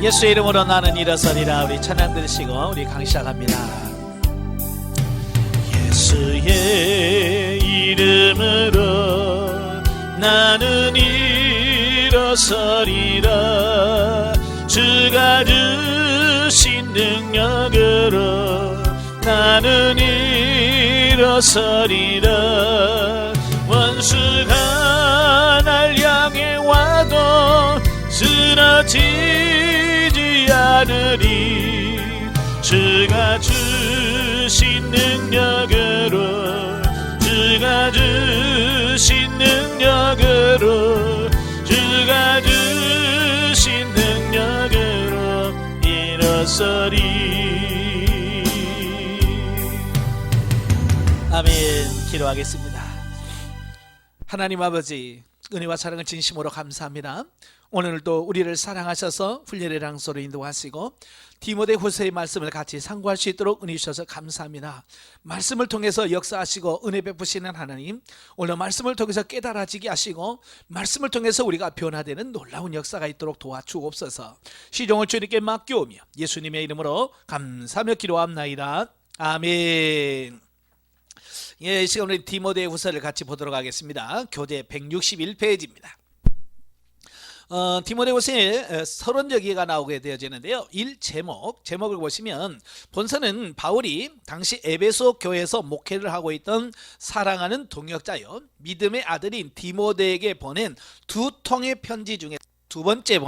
예수의 이름으로 나는 일어서리라. 우리 찬양 들으시고 우리 강의 시작합니다. 예수의 이름으로 나는 일어서리라. 주가 주신 능력으로 나는 일어서리라. 원수가 날 향해 와도 쓰러지지 않으리. 주가 주신 능력으로 주가 주신 능력으로 주가 주신 능력으로 일어서리. 아멘. 기도하겠습니다. 하나님 아버지, 은혜와 사랑을 진심으로 감사합니다. 오늘도 우리를 사랑하셔서 훈련의 장소로 인도하시고 디모데후서의 말씀을 같이 상고할 수 있도록 은혜 주셔서 감사합니다. 말씀을 통해서 역사하시고 은혜 베푸시는 하나님, 오늘 말씀을 통해서 깨달아지게 하시고 말씀을 통해서 우리가 변화되는 놀라운 역사가 있도록 도와주옵소서. 시종을 주님께 맡겨오며 예수님의 이름으로 감사하며 기도합나이다. 아멘. 이 시간 우리 디모데후서를 같이 보도록 하겠습니다. 교재 161페이지입니다. 디모데후서에 서론저기가 나오게 되어지는데요. 제목을 보시면 본서는 바울이 당시 에베소 교회에서 목회를 하고 있던 사랑하는 동역자요, 믿음의 아들인 디모데에게 보낸 두 통의 편지 중에 두 번째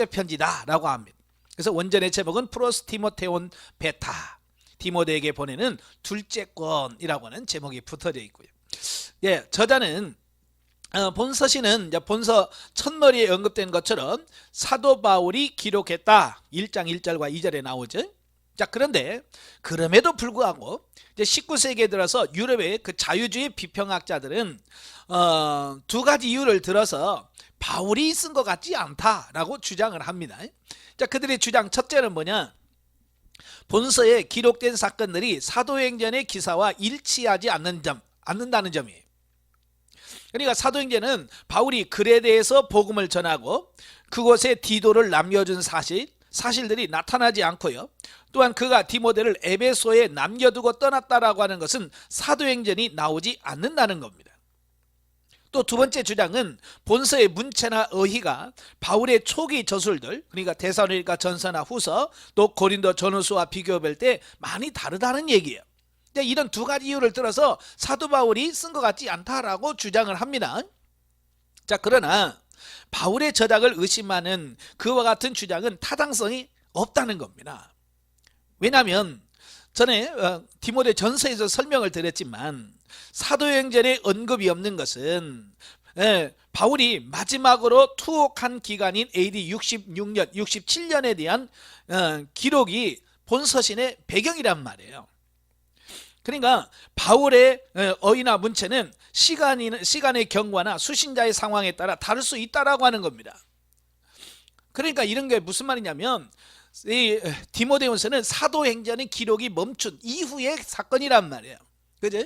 편지다라고 합니다. 그래서 원전의 제목은 프로스 티모테온 베타, 디모데에게 보내는 둘째 권이라고 하는 제목이 붙어져 있고요. 예, 저자는 본서시는 본서 첫머리에 언급된 것처럼 사도 바울이 기록했다. 1장 1절과 2절에 나오죠. 자, 그런데 그럼에도 불구하고 이제 19세기에 들어서 유럽의 그 자유주의 비평학자들은 두 가지 이유를 들어서 바울이 쓴 것 같지 않다라고 주장을 합니다. 자, 그들의 주장 첫째는 뭐냐? 본서에 기록된 사건들이 사도행전의 기사와 일치하지 않는다는 점이에요. 그러니까 사도행전은 바울이 그레데에서 복음을 전하고 그곳에 디도를 남겨준 사실들이 나타나지 않고요. 또한 그가 디모데를 에베소에 남겨두고 떠났다라고 하는 것은 사도행전이 나오지 않는다는 겁니다. 또 두 번째 주장은 본서의 문체나 어휘가 바울의 초기 저술들, 그러니까 데살로니가 전서나 후서, 또 고린도 전후서와 비교해볼 때 많이 다르다는 얘기예요. 이런 두 가지 이유를 들어서 사도 바울이 쓴 것 같지 않다라고 주장을 합니다. 자, 그러나 바울의 저작을 의심하는 그와 같은 주장은 타당성이 없다는 겁니다. 왜냐하면 전에 디모데 전서에서 설명을 드렸지만 사도행전에 언급이 없는 것은 바울이 마지막으로 투옥한 기간인 AD 66년, 67년에 대한 기록이 본서신의 배경이란 말이에요. 그러니까 바울의 어휘나 문체는 시간의 경과나 수신자의 상황에 따라 다를 수 있다라고 하는 겁니다. 그러니까 이런 게 무슨 말이냐면 이 디모데후서는 사도행전의 기록이 멈춘 이후의 사건이란 말이에요. 그죠?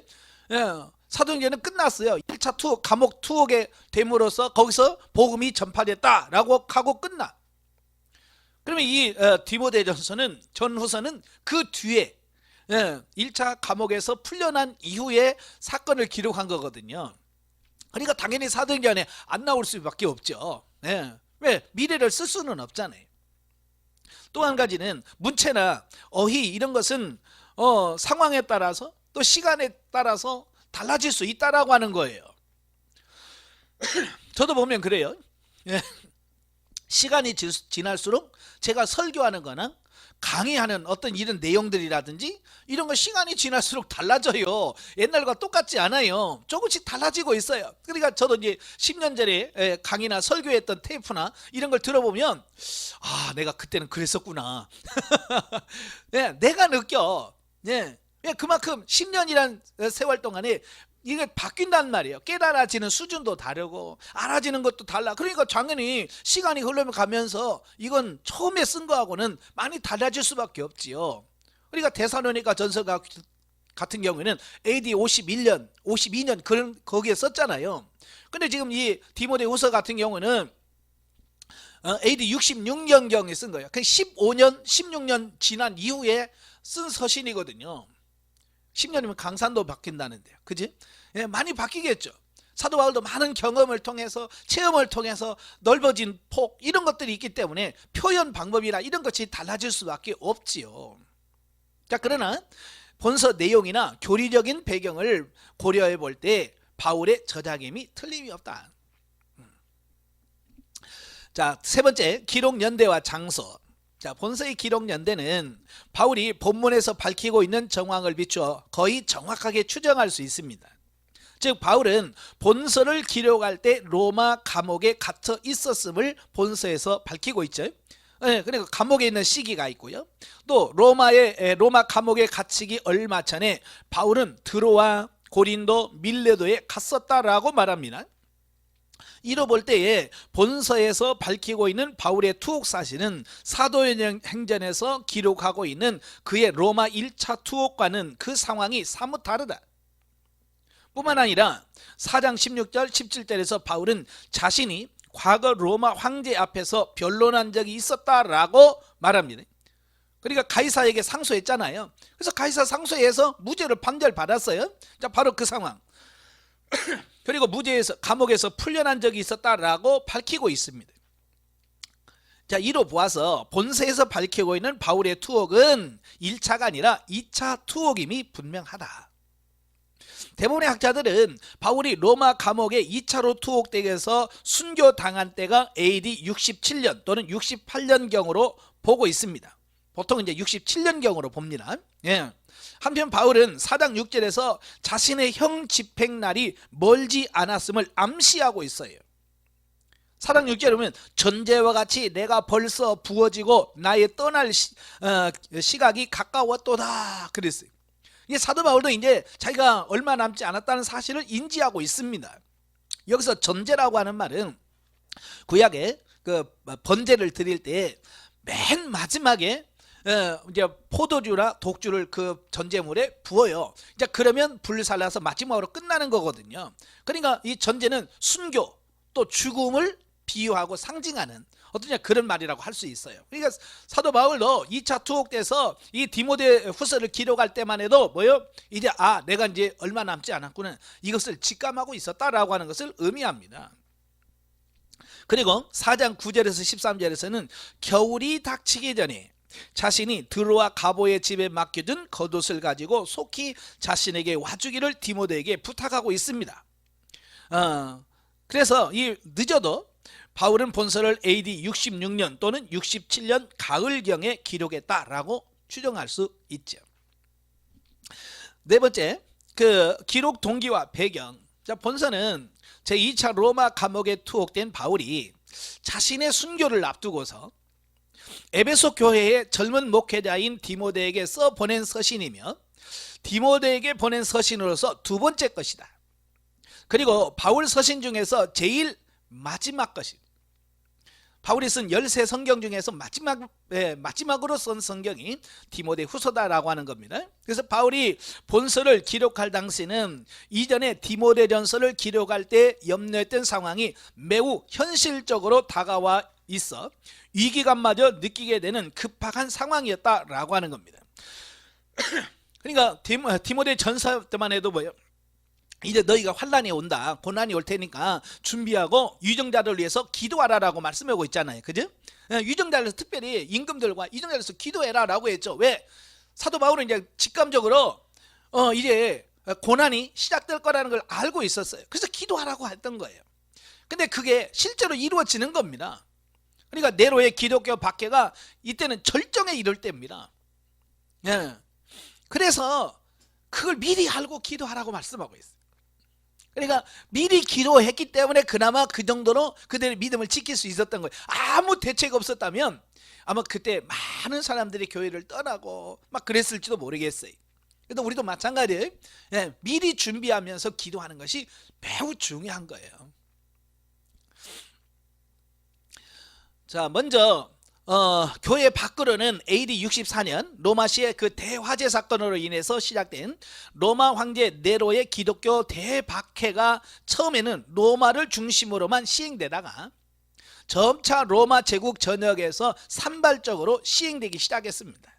사도행전은 끝났어요. 1차 투옥, 감옥 투옥에 됨으로써 거기서 복음이 전파됐다라고 하고 끝나. 그러면 이 디모데전서는 전후서는 그 뒤에 1차 감옥에서 풀려난 이후에 사건을 기록한 거거든요. 그러니까 당연히 사도행전에 안 나올 수밖에 없죠. 왜? 미래를 쓸 수는 없잖아요. 또 한 가지는 문체나 어휘 이런 것은 상황에 따라서 또 시간에 따라서 달라질 수 있다라고 하는 거예요. 저도 보면 그래요. 시간이 지날수록 제가 설교하는 거나 강의하는 어떤 이런 내용들이라든지 이런 거 시간이 지날수록 달라져요. 옛날과 똑같지 않아요. 조금씩 달라지고 있어요. 그러니까 저도 이제 10년 전에 강의나 설교했던 테이프나 이런 걸 들어보면 아, 내가 그때는 그랬었구나. 내가 느껴. 그만큼 10년이란 세월 동안에 이게 바뀐단 말이에요. 깨달아지는 수준도 다르고 알아지는 것도 달라. 그러니까 당연히 시간이 흘러가면서 이건 처음에 쓴 거하고는 많이 달라질 수밖에 없지요. 그러니까 데살로니가 전서 같은 경우에는 AD 51년, 52년 거기에 썼잖아요. 근데 지금 이 디모데후서 같은 경우는 AD 66년경에 쓴 거예요. 그 15년, 16년 지난 이후에 쓴 서신이거든요. 10년이면 강산도 바뀐다는데요. 그지? 예, 많이 바뀌겠죠. 사도 바울도 많은 경험을 통해서, 체험을 통해서 넓어진 폭, 이런 것들이 있기 때문에 표현 방법이나 이런 것이 달라질 수밖에 없지요. 자, 그러나 본서 내용이나 교리적인 배경을 고려해 볼 때 바울의 저작임이 틀림이 없다. 자, 세 번째, 기록 연대와 장소. 자, 본서의 기록 연대는 바울이 본문에서 밝히고 있는 정황을 비추어 거의 정확하게 추정할 수 있습니다. 즉 바울은 본서를 기록할 때 로마 감옥에 갇혀 있었음을 본서에서 밝히고 있죠. 네, 그러니까 감옥에 있는 시기가 있고요. 또 로마 감옥에 갇히기 얼마 전에 바울은 드로아, 고린도, 밀레도에 갔었다라고 말합니다. 이로 볼 때에 본서에서 밝히고 있는 바울의 투옥 사실은 사도행전에서 기록하고 있는 그의 로마 1차 투옥과는 그 상황이 사뭇 다르다. 뿐만 아니라 4장 16절 17절에서 바울은 자신이 과거 로마 황제 앞에서 변론한 적이 있었다라고 말합니다. 그러니까 가이사에게 상소했잖아요. 그래서 가이사 상소에서 무죄를 판결받았어요. 자, 바로 그 상황. 그리고 무죄에서 감옥에서 풀려난 적이 있었다라고 밝히고 있습니다. 자, 이로 보아서 본서에서 밝히고 있는 바울의 투옥은 1차가 아니라 2차 투옥임이 분명하다. 대부분의 학자들은 바울이 로마 감옥에 2차로 투옥되어서 순교당한 때가 AD 67년 또는 68년경으로 보고 있습니다. 보통 이제 67년경으로 봅니다. 예. 한편 바울은 4장 6절에서 자신의 형 집행날이 멀지 않았음을 암시하고 있어요. 4장 6절에 보면 전제와 같이 내가 벌써 부어지고 나의 떠날 시각이 가까웠도다 그랬어요. 이게 사도 바울도 이제 자기가 얼마 남지 않았다는 사실을 인지하고 있습니다. 여기서 전제라고 하는 말은 구약에 그 번제를 드릴 때 맨 마지막에 이제 포도주나 독주를 그 전제물에 부어요. 이제 그러면 불살라서 마지막으로 끝나는 거거든요. 그러니까 이 전제는 순교 또 죽음을 비유하고 상징하는 어떠냐 그런 말이라고 할 수 있어요. 그러니까 사도 바울도 2차 투옥돼서 이 디모데 후서를 기록할 때만 해도 뭐요? 이제 내가 이제 얼마 남지 않았구나 이것을 직감하고 있었다라고 하는 것을 의미합니다. 그리고 4장 9절에서 13절에서는 겨울이 닥치기 전에 자신이 드로아 가보의 집에 맡겨둔 겉옷을 가지고 속히 자신에게 와주기를 디모데에게 부탁하고 있습니다. 그래서 이 늦어도 바울은 본서를 AD 66년 또는 67년 가을경에 기록했다라고 추정할 수 있죠. 네 번째, 그 기록 동기와 배경. 자, 본서는 제2차 로마 감옥에 투옥된 바울이 자신의 순교를 앞두고서 에베소 교회의 젊은 목회자인 디모데에게 써 보낸 서신이며 디모데에게 보낸 서신으로서 두 번째 것이다. 그리고 바울 서신 중에서 제일 마지막 것이다. 바울이 쓴 13성경 중에서 마지막으로 쓴 성경이 디모데 후서다라고 하는 겁니다. 그래서 바울이 본서를 기록할 당시는 이전에 디모데전서를 기록할 때 염려했던 상황이 매우 현실적으로 다가와 있어 위기감마저 느끼게 되는 급박한 상황이었다라고 하는 겁니다. 그러니까 디모데 전서 때만 해도 뭐예요? 이제 너희가 환난이 온다, 고난이 올 테니까 준비하고 유정자를 위해서 기도하라라고 말씀하고 있잖아요. 그죠? 유정자를 특별히 임금들과 유정자를 위해서 기도해라라고 했죠. 왜? 사도 바울은 이제 직감적으로 이제 고난이 시작될 거라는 걸 알고 있었어요. 그래서 기도하라고 했던 거예요. 근데 그게 실제로 이루어지는 겁니다. 그러니까 네로의 기독교 박해가 이때는 절정에 이를 때입니다. 예. 그래서 그걸 미리 알고 기도하라고 말씀하고 있어요. 그러니까 미리 기도했기 때문에 그나마 그 정도로 그들의 믿음을 지킬 수 있었던 거예요. 아무 대책 없었다면 아마 그때 많은 사람들이 교회를 떠나고 막 그랬을지도 모르겠어요. 그래도 우리도 마찬가지예요. 예, 미리 준비하면서 기도하는 것이 매우 중요한 거예요. 자, 먼저 교회 밖으로는 AD 64년 로마시의 그 대화재 사건으로 인해서 시작된 로마 황제 네로의 기독교 대박해가 처음에는 로마를 중심으로만 시행되다가 점차 로마 제국 전역에서 산발적으로 시행되기 시작했습니다.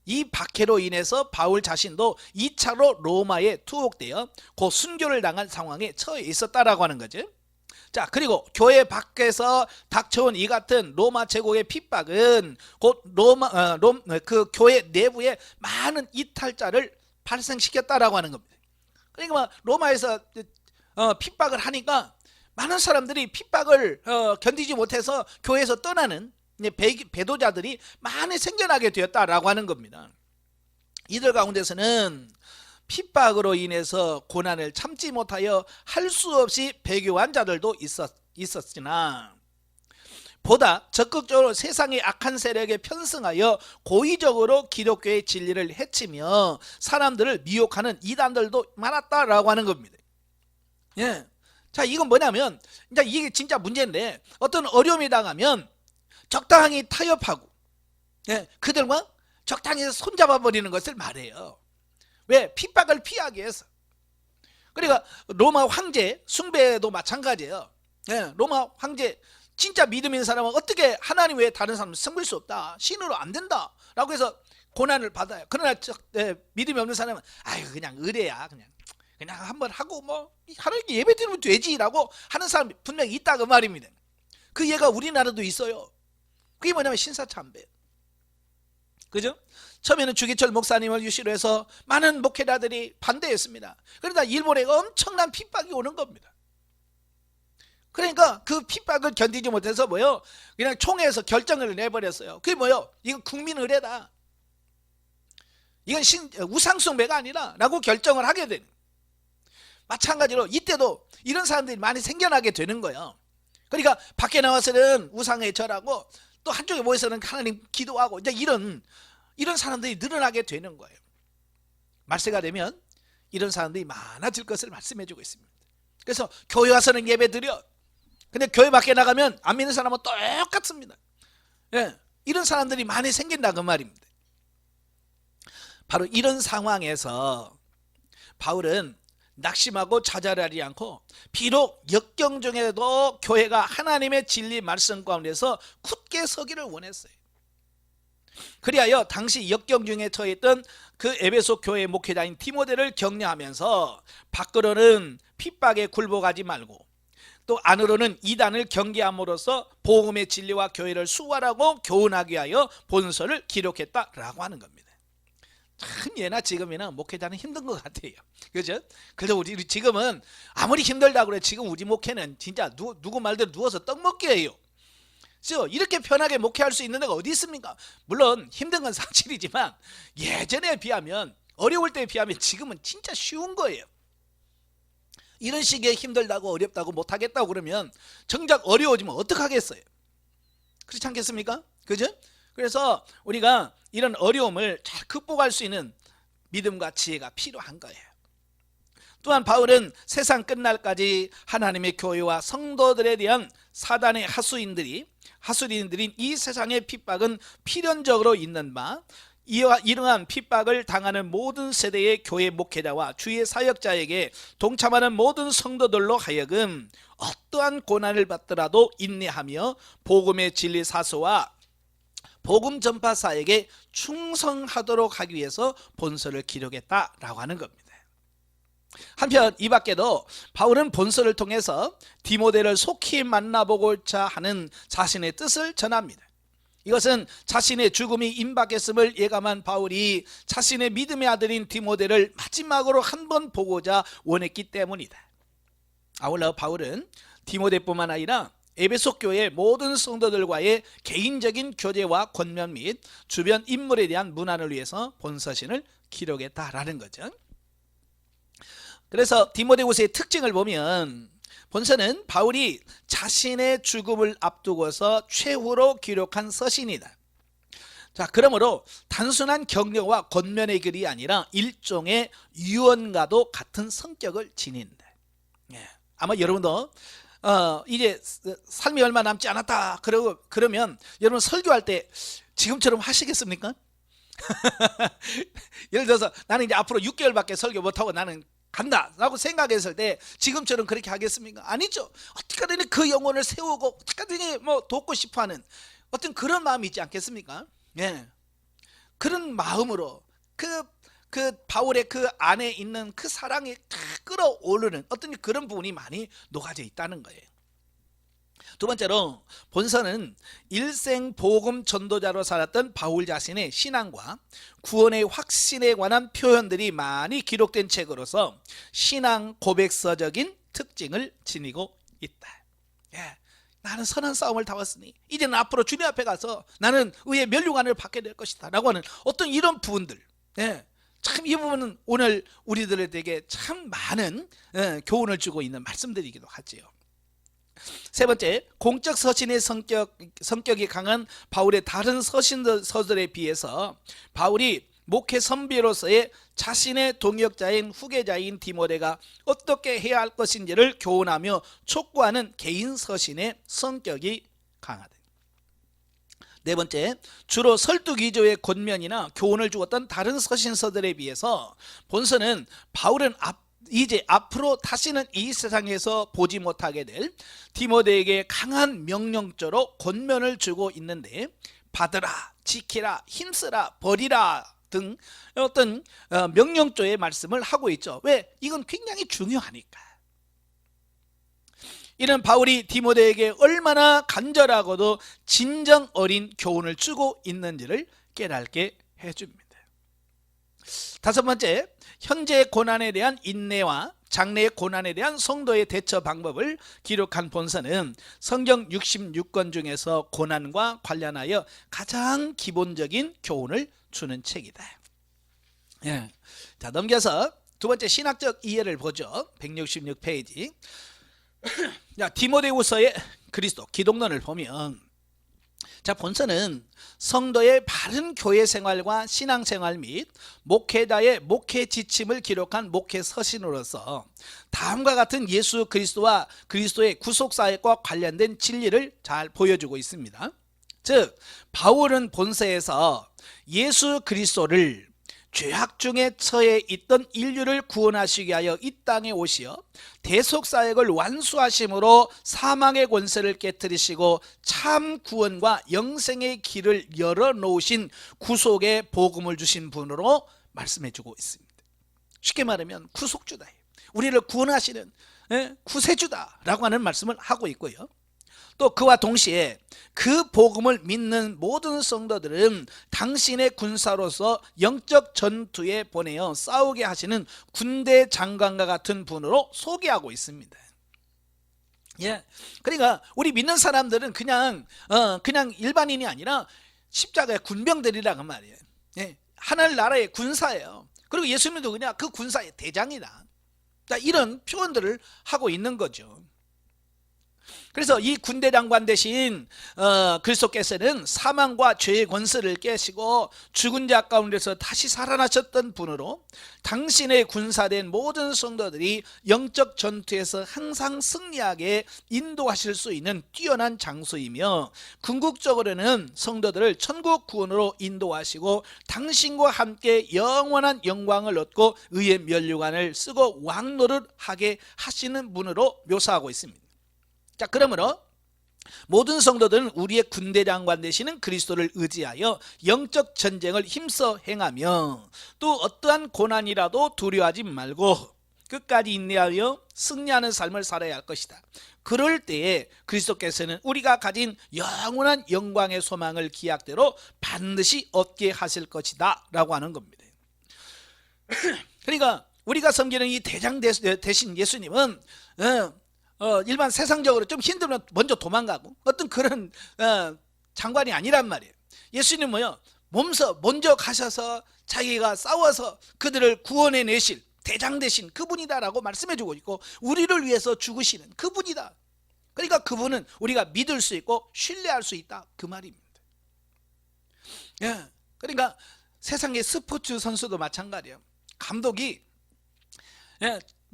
이 박해로 인해서 바울 자신도 2차로 로마에 투옥되어 곧 순교를 당한 상황에 처해 있었다라고 하는 거죠. 자, 그리고 교회 밖에서 닥쳐온 이 같은 로마 제국의 핍박은 곧 그 교회 내부에 많은 이탈자를 발생시켰다라고 하는 겁니다. 그러니까 막 로마에서 핍박을 하니까 많은 사람들이 핍박을 견디지 못해서 교회에서 떠나는 배도자들이 많이 생겨나게 되었다라고 하는 겁니다. 이들 가운데서는 핍박으로 인해서 고난을 참지 못하여 할 수 없이 배교한 자들도 있었으나 보다 적극적으로 세상의 악한 세력에 편승하여 고의적으로 기독교의 진리를 해치며 사람들을 미혹하는 이단들도 많았다라고 하는 겁니다. 예. 자, 이건 뭐냐면 이제 이게 진짜 문제인데 어떤 어려움이 당하면 적당히 타협하고 그들과 적당히 손잡아 버리는 것을 말해요. 왜? 핍박을 피하기 위해서. 그러니까 로마 황제 숭배도 마찬가지예요. 로마 황제 진짜 믿음 있는 사람은 어떻게 하나님 외에 다른 사람을 섬길 수 없다, 신으로 안 된다 라고 해서 고난을 받아요. 그러나 믿음이 없는 사람은 아유 그냥 의뢰야, 그냥 한번 하고 뭐 하나님께 예배 드리면 되지라고 하는 사람이 분명히 있다 그 말입니다. 그 예가 우리나라도 있어요. 그게 뭐냐면 신사참배. 그죠? 처음에는 주기철 목사님을 유시로 해서 많은 목회자들이 반대했습니다. 그러다 일본에 엄청난 핍박이 오는 겁니다. 그러니까 그 핍박을 견디지 못해서 뭐요? 그냥 총회에서 결정을 내버렸어요. 그게 뭐요? 이건 국민 의례다. 이건 우상숭배가 아니라 라고 결정을 하게 되는. 마찬가지로 이때도 이런 사람들이 많이 생겨나게 되는 거예요. 그러니까 밖에 나와서는 우상에 절하고 또 한쪽에 모여서는 하나님 기도하고 이제 이런 사람들이 늘어나게 되는 거예요. 말세가 되면 이런 사람들이 많아질 것을 말씀해주고 있습니다. 그래서 교회 와서는 예배 드려. 근데 교회 밖에 나가면 안 믿는 사람은 똑같습니다. 이런 사람들이 많이 생긴다 그 말입니다. 바로 이런 상황에서 바울은 낙심하고 좌절하지 않고 비록 역경 중에도 교회가 하나님의 진리 말씀 가운데서 굳게 서기를 원했어요. 그리하여 당시 역경 중에 처했던 그 에베소 교회 목회자인 디모데를 격려하면서 밖으로는 핍박에 굴복하지 말고 또 안으로는 이단을 경계함으로써 복음의 진리와 교회를 수월하고 교훈하기 위하여 본서를 기록했다라고 하는 겁니다. 참 예나 지금이나 목회자는 힘든 것 같아요. 그죠? 그래서 우리 지금은 아무리 힘들다고 그래 지금 우리 목회는 진짜 누구 말대로 누워서 떡 먹게 해요. 이렇게 편하게 목회할 수 있는 데가 어디 있습니까? 물론 힘든 건 사실이지만 예전에 비하면 어려울 때에 비하면 지금은 진짜 쉬운 거예요. 이런 식의 힘들다고 어렵다고 못하겠다고 그러면 정작 어려워지면 어떡하겠어요? 그렇지 않겠습니까? 그죠? 그래서 우리가 이런 어려움을 잘 극복할 수 있는 믿음과 지혜가 필요한 거예요. 또한 바울은 세상 끝날까지 하나님의 교회와 성도들에 대한 사단의 하수인들인 이 세상의 핍박은 필연적으로 있는 바 이러한 핍박을 당하는 모든 세대의 교회 목회자와 주의 사역자에게 동참하는 모든 성도들로 하여금 어떠한 고난을 받더라도 인내하며 복음의 진리 사소와 복음 전파사에게 충성하도록 하기 위해서 본서를 기록했다라고 하는 겁니다. 한편 이 밖에도 바울은 본서를 통해서 디모데를 속히 만나보고자 하는 자신의 뜻을 전합니다. 이것은 자신의 죽음이 임박했음을 예감한 바울이 자신의 믿음의 아들인 디모데를 마지막으로 한 번 보고자 원했기 때문이다. 아울러 바울은 디모데뿐만 아니라 에베소 교회 모든 성도들과의 개인적인 교제와 권면 및 주변 인물에 대한 문안을 위해서 본서신을 기록했다라는 거죠. 그래서 디모데후서의 특징을 보면 본서는 바울이 자신의 죽음을 앞두고서 최후로 기록한 서신이다. 자, 그러므로 단순한 격려와 권면의 글이 아니라 일종의 유언과도 같은 성격을 지닌다. 아마 여러분도 이제 삶이 얼마 남지 않았다 그러면 여러분 설교할 때 지금처럼 하시겠습니까? 예를 들어서 나는 이제 앞으로 6개월밖에 설교 못하고 나는 간다라고 생각했을 때 지금처럼 그렇게 하겠습니까? 아니죠. 어떻게든 그 영혼을 세우고 어떻게든 뭐 돕고 싶어하는 어떤 그런 마음이 있지 않겠습니까? 예, 그런 마음으로 그 바울의 그 안에 있는 그 사랑이 끌어오르는 어떤 그런 부분이 많이 녹아져 있다는 거예요. 두 번째로 본서는 일생 복음 전도자로 살았던 바울 자신의 신앙과 구원의 확신에 관한 표현들이 많이 기록된 책으로서 신앙 고백서적인 특징을 지니고 있다. 예, 나는 선한 싸움을 다왔으니 이제는 앞으로 주님 앞에 가서 나는 의의 면류관을 받게 될 것이다 라고 하는 어떤 이런 부분들, 예, 참 이 부분은 오늘 우리들에게 참 많은 교훈을 주고 있는 말씀들이기도 하지요. 세 번째, 공적 서신의 성격이 강한 바울의 다른 서신서들에 비해서 바울이 목회 선비로서의 자신의 동역자인 후계자인 디모데가 어떻게 해야 할 것인지를 교훈하며 촉구하는 개인 서신의 성격이 강하다. 네 번째, 주로 설득 위주의 권면이나 교훈을 주었던 다른 서신서들에 비해서 본서는 바울은 이제 앞으로 다시는 이 세상에서 보지 못하게 될 디모데에게 강한 명령조로 권면을 주고 있는데, 받으라, 지키라, 힘쓰라, 버리라 등 어떤 명령조의 말씀을 하고 있죠. 왜? 이건 굉장히 중요하니까. 이는 바울이 디모데에게 얼마나 간절하고도 진정 어린 교훈을 주고 있는지를 깨닫게 해줍니다. 다섯 번째, 현재 고난에 대한 인내와 장래의 고난에 대한 성도의 대처 방법을 기록한 본서는 성경 66권 중에서 고난과 관련하여 가장 기본적인 교훈을 주는 책이다. 예. 자, 넘겨서 두 번째 신학적 이해를 보죠. 166페이지. 자, 디모데후서의 그리스도 기독론을 보면, 자, 본서는 성도의 바른 교회 생활과 신앙 생활 및 목회자의 목회 지침을 기록한 목회 서신으로서 다음과 같은 예수 그리스도와 그리스도의 구속 사역과 관련된 진리를 잘 보여주고 있습니다. 즉, 바울은 본서에서 예수 그리스도를 죄악 중에 처해 있던 인류를 구원하시기 위하여 이 땅에 오시어 대속사역을 완수하심으로 사망의 권세를 깨뜨리시고 참 구원과 영생의 길을 열어놓으신 구속의 복음을 주신 분으로 말씀해주고 있습니다. 쉽게 말하면 구속주다, 우리를 구원하시는 구세주다라고 하는 말씀을 하고 있고요. 또 그와 동시에 그 복음을 믿는 모든 성도들은 당신의 군사로서 영적 전투에 보내어 싸우게 하시는 군대 장관과 같은 분으로 소개하고 있습니다. 예, 그러니까 우리 믿는 사람들은 그냥 일반인이 아니라 십자가의 군병들이라고 말이에요. 예, 하늘나라의 군사예요. 그리고 예수님도 그냥 그 군사의 대장이다. 이런 표현들을 하고 있는 거죠. 그래서 이 군대 장관 대신 그리스도께서는 사망과 죄의 권세를 깨시고 죽은 자 가운데서 다시 살아나셨던 분으로 당신의 군사된 모든 성도들이 영적 전투에서 항상 승리하게 인도하실 수 있는 뛰어난 장소이며, 궁극적으로는 성도들을 천국 구원으로 인도하시고 당신과 함께 영원한 영광을 얻고 의의 면류관을 쓰고 왕노릇하게 하시는 분으로 묘사하고 있습니다. 자, 그러므로 모든 성도들은 우리의 군대 장관 되시는 그리스도를 의지하여 영적 전쟁을 힘써 행하며 또 어떠한 고난이라도 두려워하지 말고 끝까지 인내하여 승리하는 삶을 살아야 할 것이다. 그럴 때에 그리스도께서는 우리가 가진 영원한 영광의 소망을 기약대로 반드시 얻게 하실 것이다 라고 하는 겁니다. 그러니까 우리가 섬기는 이 대장 대신 예수님은 일반 세상적으로 좀 힘들면 먼저 도망가고 어떤 그런 장관이 아니란 말이에요. 예수님은 뭐요? 몸서 먼저 가셔서 자기가 싸워서 그들을 구원해 내실 대장 대신 그분이다라고 말씀해주고 있고, 우리를 위해서 죽으시는 그분이다. 그러니까 그분은 우리가 믿을 수 있고 신뢰할 수 있다, 그 말입니다. 예, 그러니까 세상의 스포츠 선수도 마찬가지예요. 감독이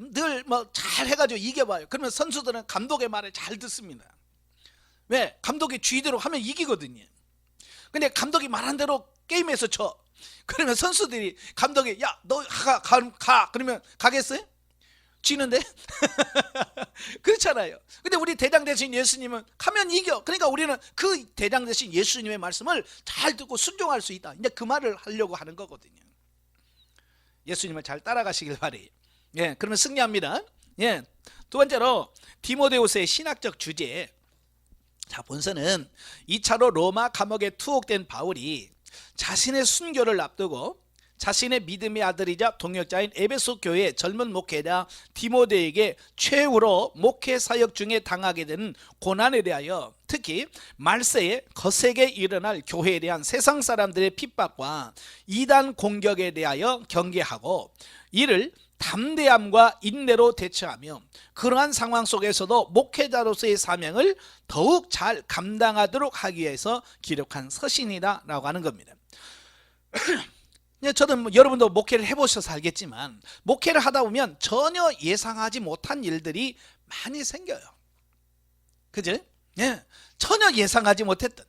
늘 뭐 잘 해가지고 이겨봐요. 그러면 선수들은 감독의 말을 잘 듣습니다. 왜? 감독이 쥐대로 하면 이기거든요. 근데 감독이 말한 대로 게임에서 져. 그러면 선수들이 감독이 야 너 가 그러면 가겠어요? 쥐는데? 그렇잖아요. 근데 우리 대장 대신 예수님은 가면 이겨. 그러니까 우리는 그 대장 대신 예수님의 말씀을 잘 듣고 순종할 수 있다. 이제 그 말을 하려고 하는 거거든요. 예수님을 잘 따라가시길 바래요. 예, 그러면 승리합니다. 예, 두 번째로 디모데후서의 신학적 주제. 자, 본서는 2차로 로마 감옥에 투옥된 바울이 자신의 순교를 앞두고 자신의 믿음의 아들이자 동역자인 에베소 교회 젊은 목회자 디모데에게 최후로 목회 사역 중에 당하게 되는 고난에 대하여, 특히 말세에 거세게 일어날 교회에 대한 세상 사람들의 핍박과 이단 공격에 대하여 경계하고 이를 담대함과 인내로 대처하며 그러한 상황 속에서도 목회자로서의 사명을 더욱 잘 감당하도록 하기 위해서 기록한 서신이다 라고 하는 겁니다. 저는 여러분도 목회를 해보셔서 알겠지만 목회를 하다 보면 전혀 예상하지 못한 일들이 많이 생겨요. 그죠? 예, 전혀 예상하지 못했던.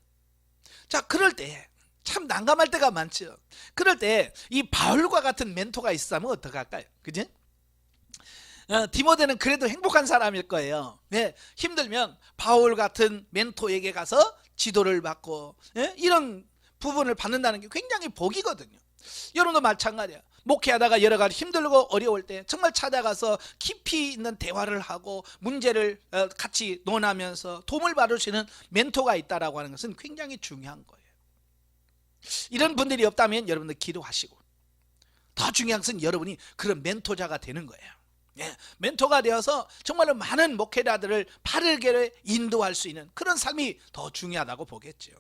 자, 그럴 때 참 난감할 때가 많죠. 그럴 때 이 바울과 같은 멘토가 있으면 어떡할까요? 그죠? 디모데는 그래도 행복한 사람일 거예요. 예, 힘들면 바울 같은 멘토에게 가서 지도를 받고, 예? 이런 부분을 받는다는 게 굉장히 복이거든요. 여러분도 마찬가지야. 목회하다가 여러 가지 힘들고 어려울 때 정말 찾아가서 깊이 있는 대화를 하고 문제를 같이 논하면서 도움을 받으시는 멘토가 있다라고 하는 것은 굉장히 중요한 거예요. 이런 분들이 없다면 여러분들 기도하시고, 더 중요한 것은 여러분이 그런 멘토자가 되는 거예요. 예, 멘토가 되어서 정말로 많은 목회자들을 바르게 인도할 수 있는 그런 삶이 더 중요하다고 보겠죠.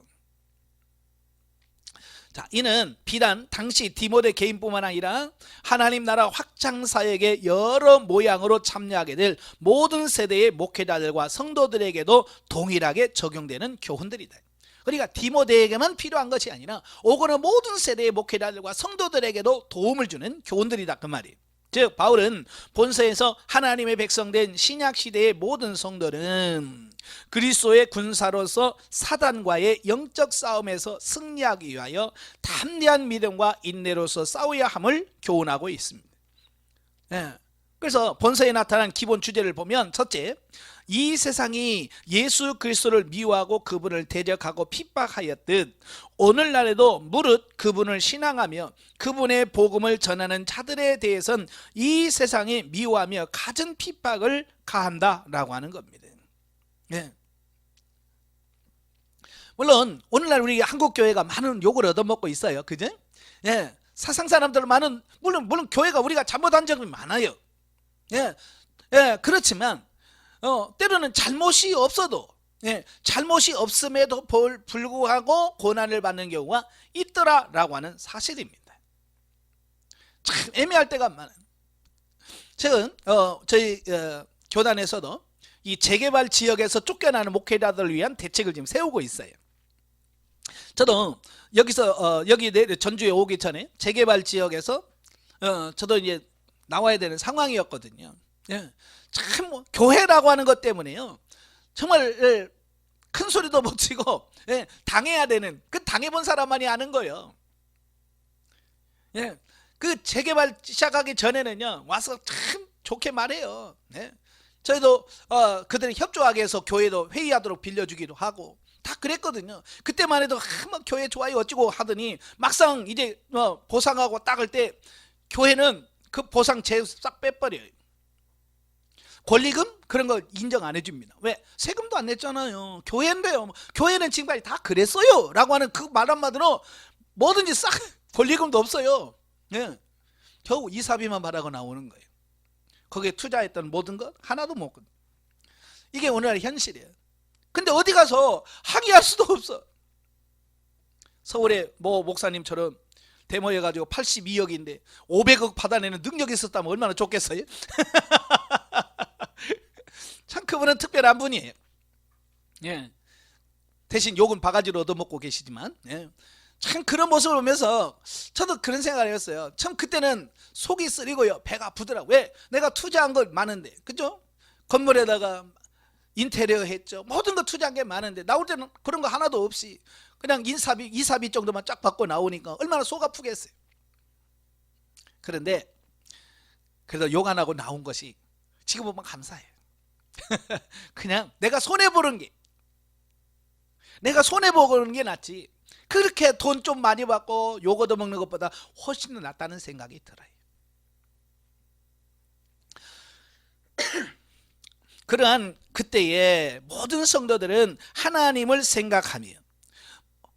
자, 이는 비단 당시 디모데 개인뿐만 아니라 하나님 나라 확장 사역에 여러 모양으로 참여하게 될 모든 세대의 목회자들과 성도들에게도 동일하게 적용되는 교훈들이다. 그러니까 디모데에게만 필요한 것이 아니라 오거는 모든 세대의 목회자들과 성도들에게도 도움을 주는 교훈들이다, 그 말이에요. 즉 바울은 본서에서 하나님의 백성된 신약시대의 모든 성도는 그리스도의 군사로서 사단과의 영적 싸움에서 승리하기 위하여 담대한 믿음과 인내로서 싸워야 함을 교훈하고 있습니다. 예. 그래서 본서에 나타난 기본 주제를 보면, 첫째, 이 세상이 예수 그리스도를 미워하고 그분을 대적하고 핍박하였듯 오늘날에도 무릇 그분을 신앙하며 그분의 복음을 전하는 자들에 대해서는 이 세상이 미워하며 갖은 핍박을 가한다라고 하는 겁니다. 네. 물론 오늘날 우리 한국 교회가 많은 욕을 얻어먹고 있어요. 그죠? 예. 사상 사람들 많은, 물론 교회가 우리가 잘못한 적이 많아요. 예. 예, 그렇지만 때로는 잘못이 없어도, 예, 잘못이 없음에도 불구하고 고난을 받는 경우가 있더라라고 하는 사실입니다. 참 애매할 때가 많아요. 최근 저희 교단에서도 이 재개발 지역에서 쫓겨나는 목회자들을 위한 대책을 지금 세우고 있어요. 저도 여기서 여기 전주에 오기 전에 재개발 지역에서 저도 이제 나와야 되는 상황이었거든요. 예. 참 교회라고 하는 것 때문에요, 정말 큰 소리도 못 치고, 예, 당해야 되는, 그 당해본 사람만이 아는 거예요. 예, 그 재개발 시작하기 전에는요 와서 참 좋게 말해요. 예. 저희도 그들이 협조하게 해서 교회도 회의하도록 빌려주기도 하고 다 그랬거든요. 그때만 해도 뭐 교회 좋아요 어찌고 하더니 막상 이제 보상하고 닦을 때 교회는 그 보상 제휴 싹 빼버려요. 권리금 그런 거 인정 안 해줍니다. 왜? 세금도 안 냈잖아요. 교회인데요. 교회는 지금까지 다 그랬어요 라고 하는 그 말 한마디로 뭐든지 싹 권리금도 없어요. 예. 겨우 이사비만 받아고 나오는 거예요. 거기에 투자했던 모든 것 하나도 못 끊어. 이게 오늘날 현실이에요. 근데 어디 가서 항의할 수도 없어. 서울의 모 목사님처럼 데모해가지고 82억인데 500억 받아내는 능력이 있었다면 얼마나 좋겠어요? 참 그분은 특별한 분이에요. 예. 대신 욕은 바가지로 얻어먹고 계시지만, 예. 참 그런 모습을 보면서 저도 그런 생각을 했어요. 참 그때는 속이 쓰리고요, 배가 아프더라고요. 왜? 내가 투자한 걸 많은데, 그죠? 건물에다가 인테리어 했죠. 모든 거 투자한 게 많은데 나올 때는 그런 거 하나도 없이 그냥 인사비, 이사비 정도만 쫙 받고 나오니까 얼마나 속 아프겠어요. 그런데 그래도 욕 안 하고 나온 것이 지금 보면 감사해요. 그냥 내가 손해보는 게 낫지, 그렇게 돈 좀 많이 받고 요거 더 먹는 것보다 훨씬 더 낫다는 생각이 들어요. 그러한 그때에 모든 성도들은 하나님을 생각하며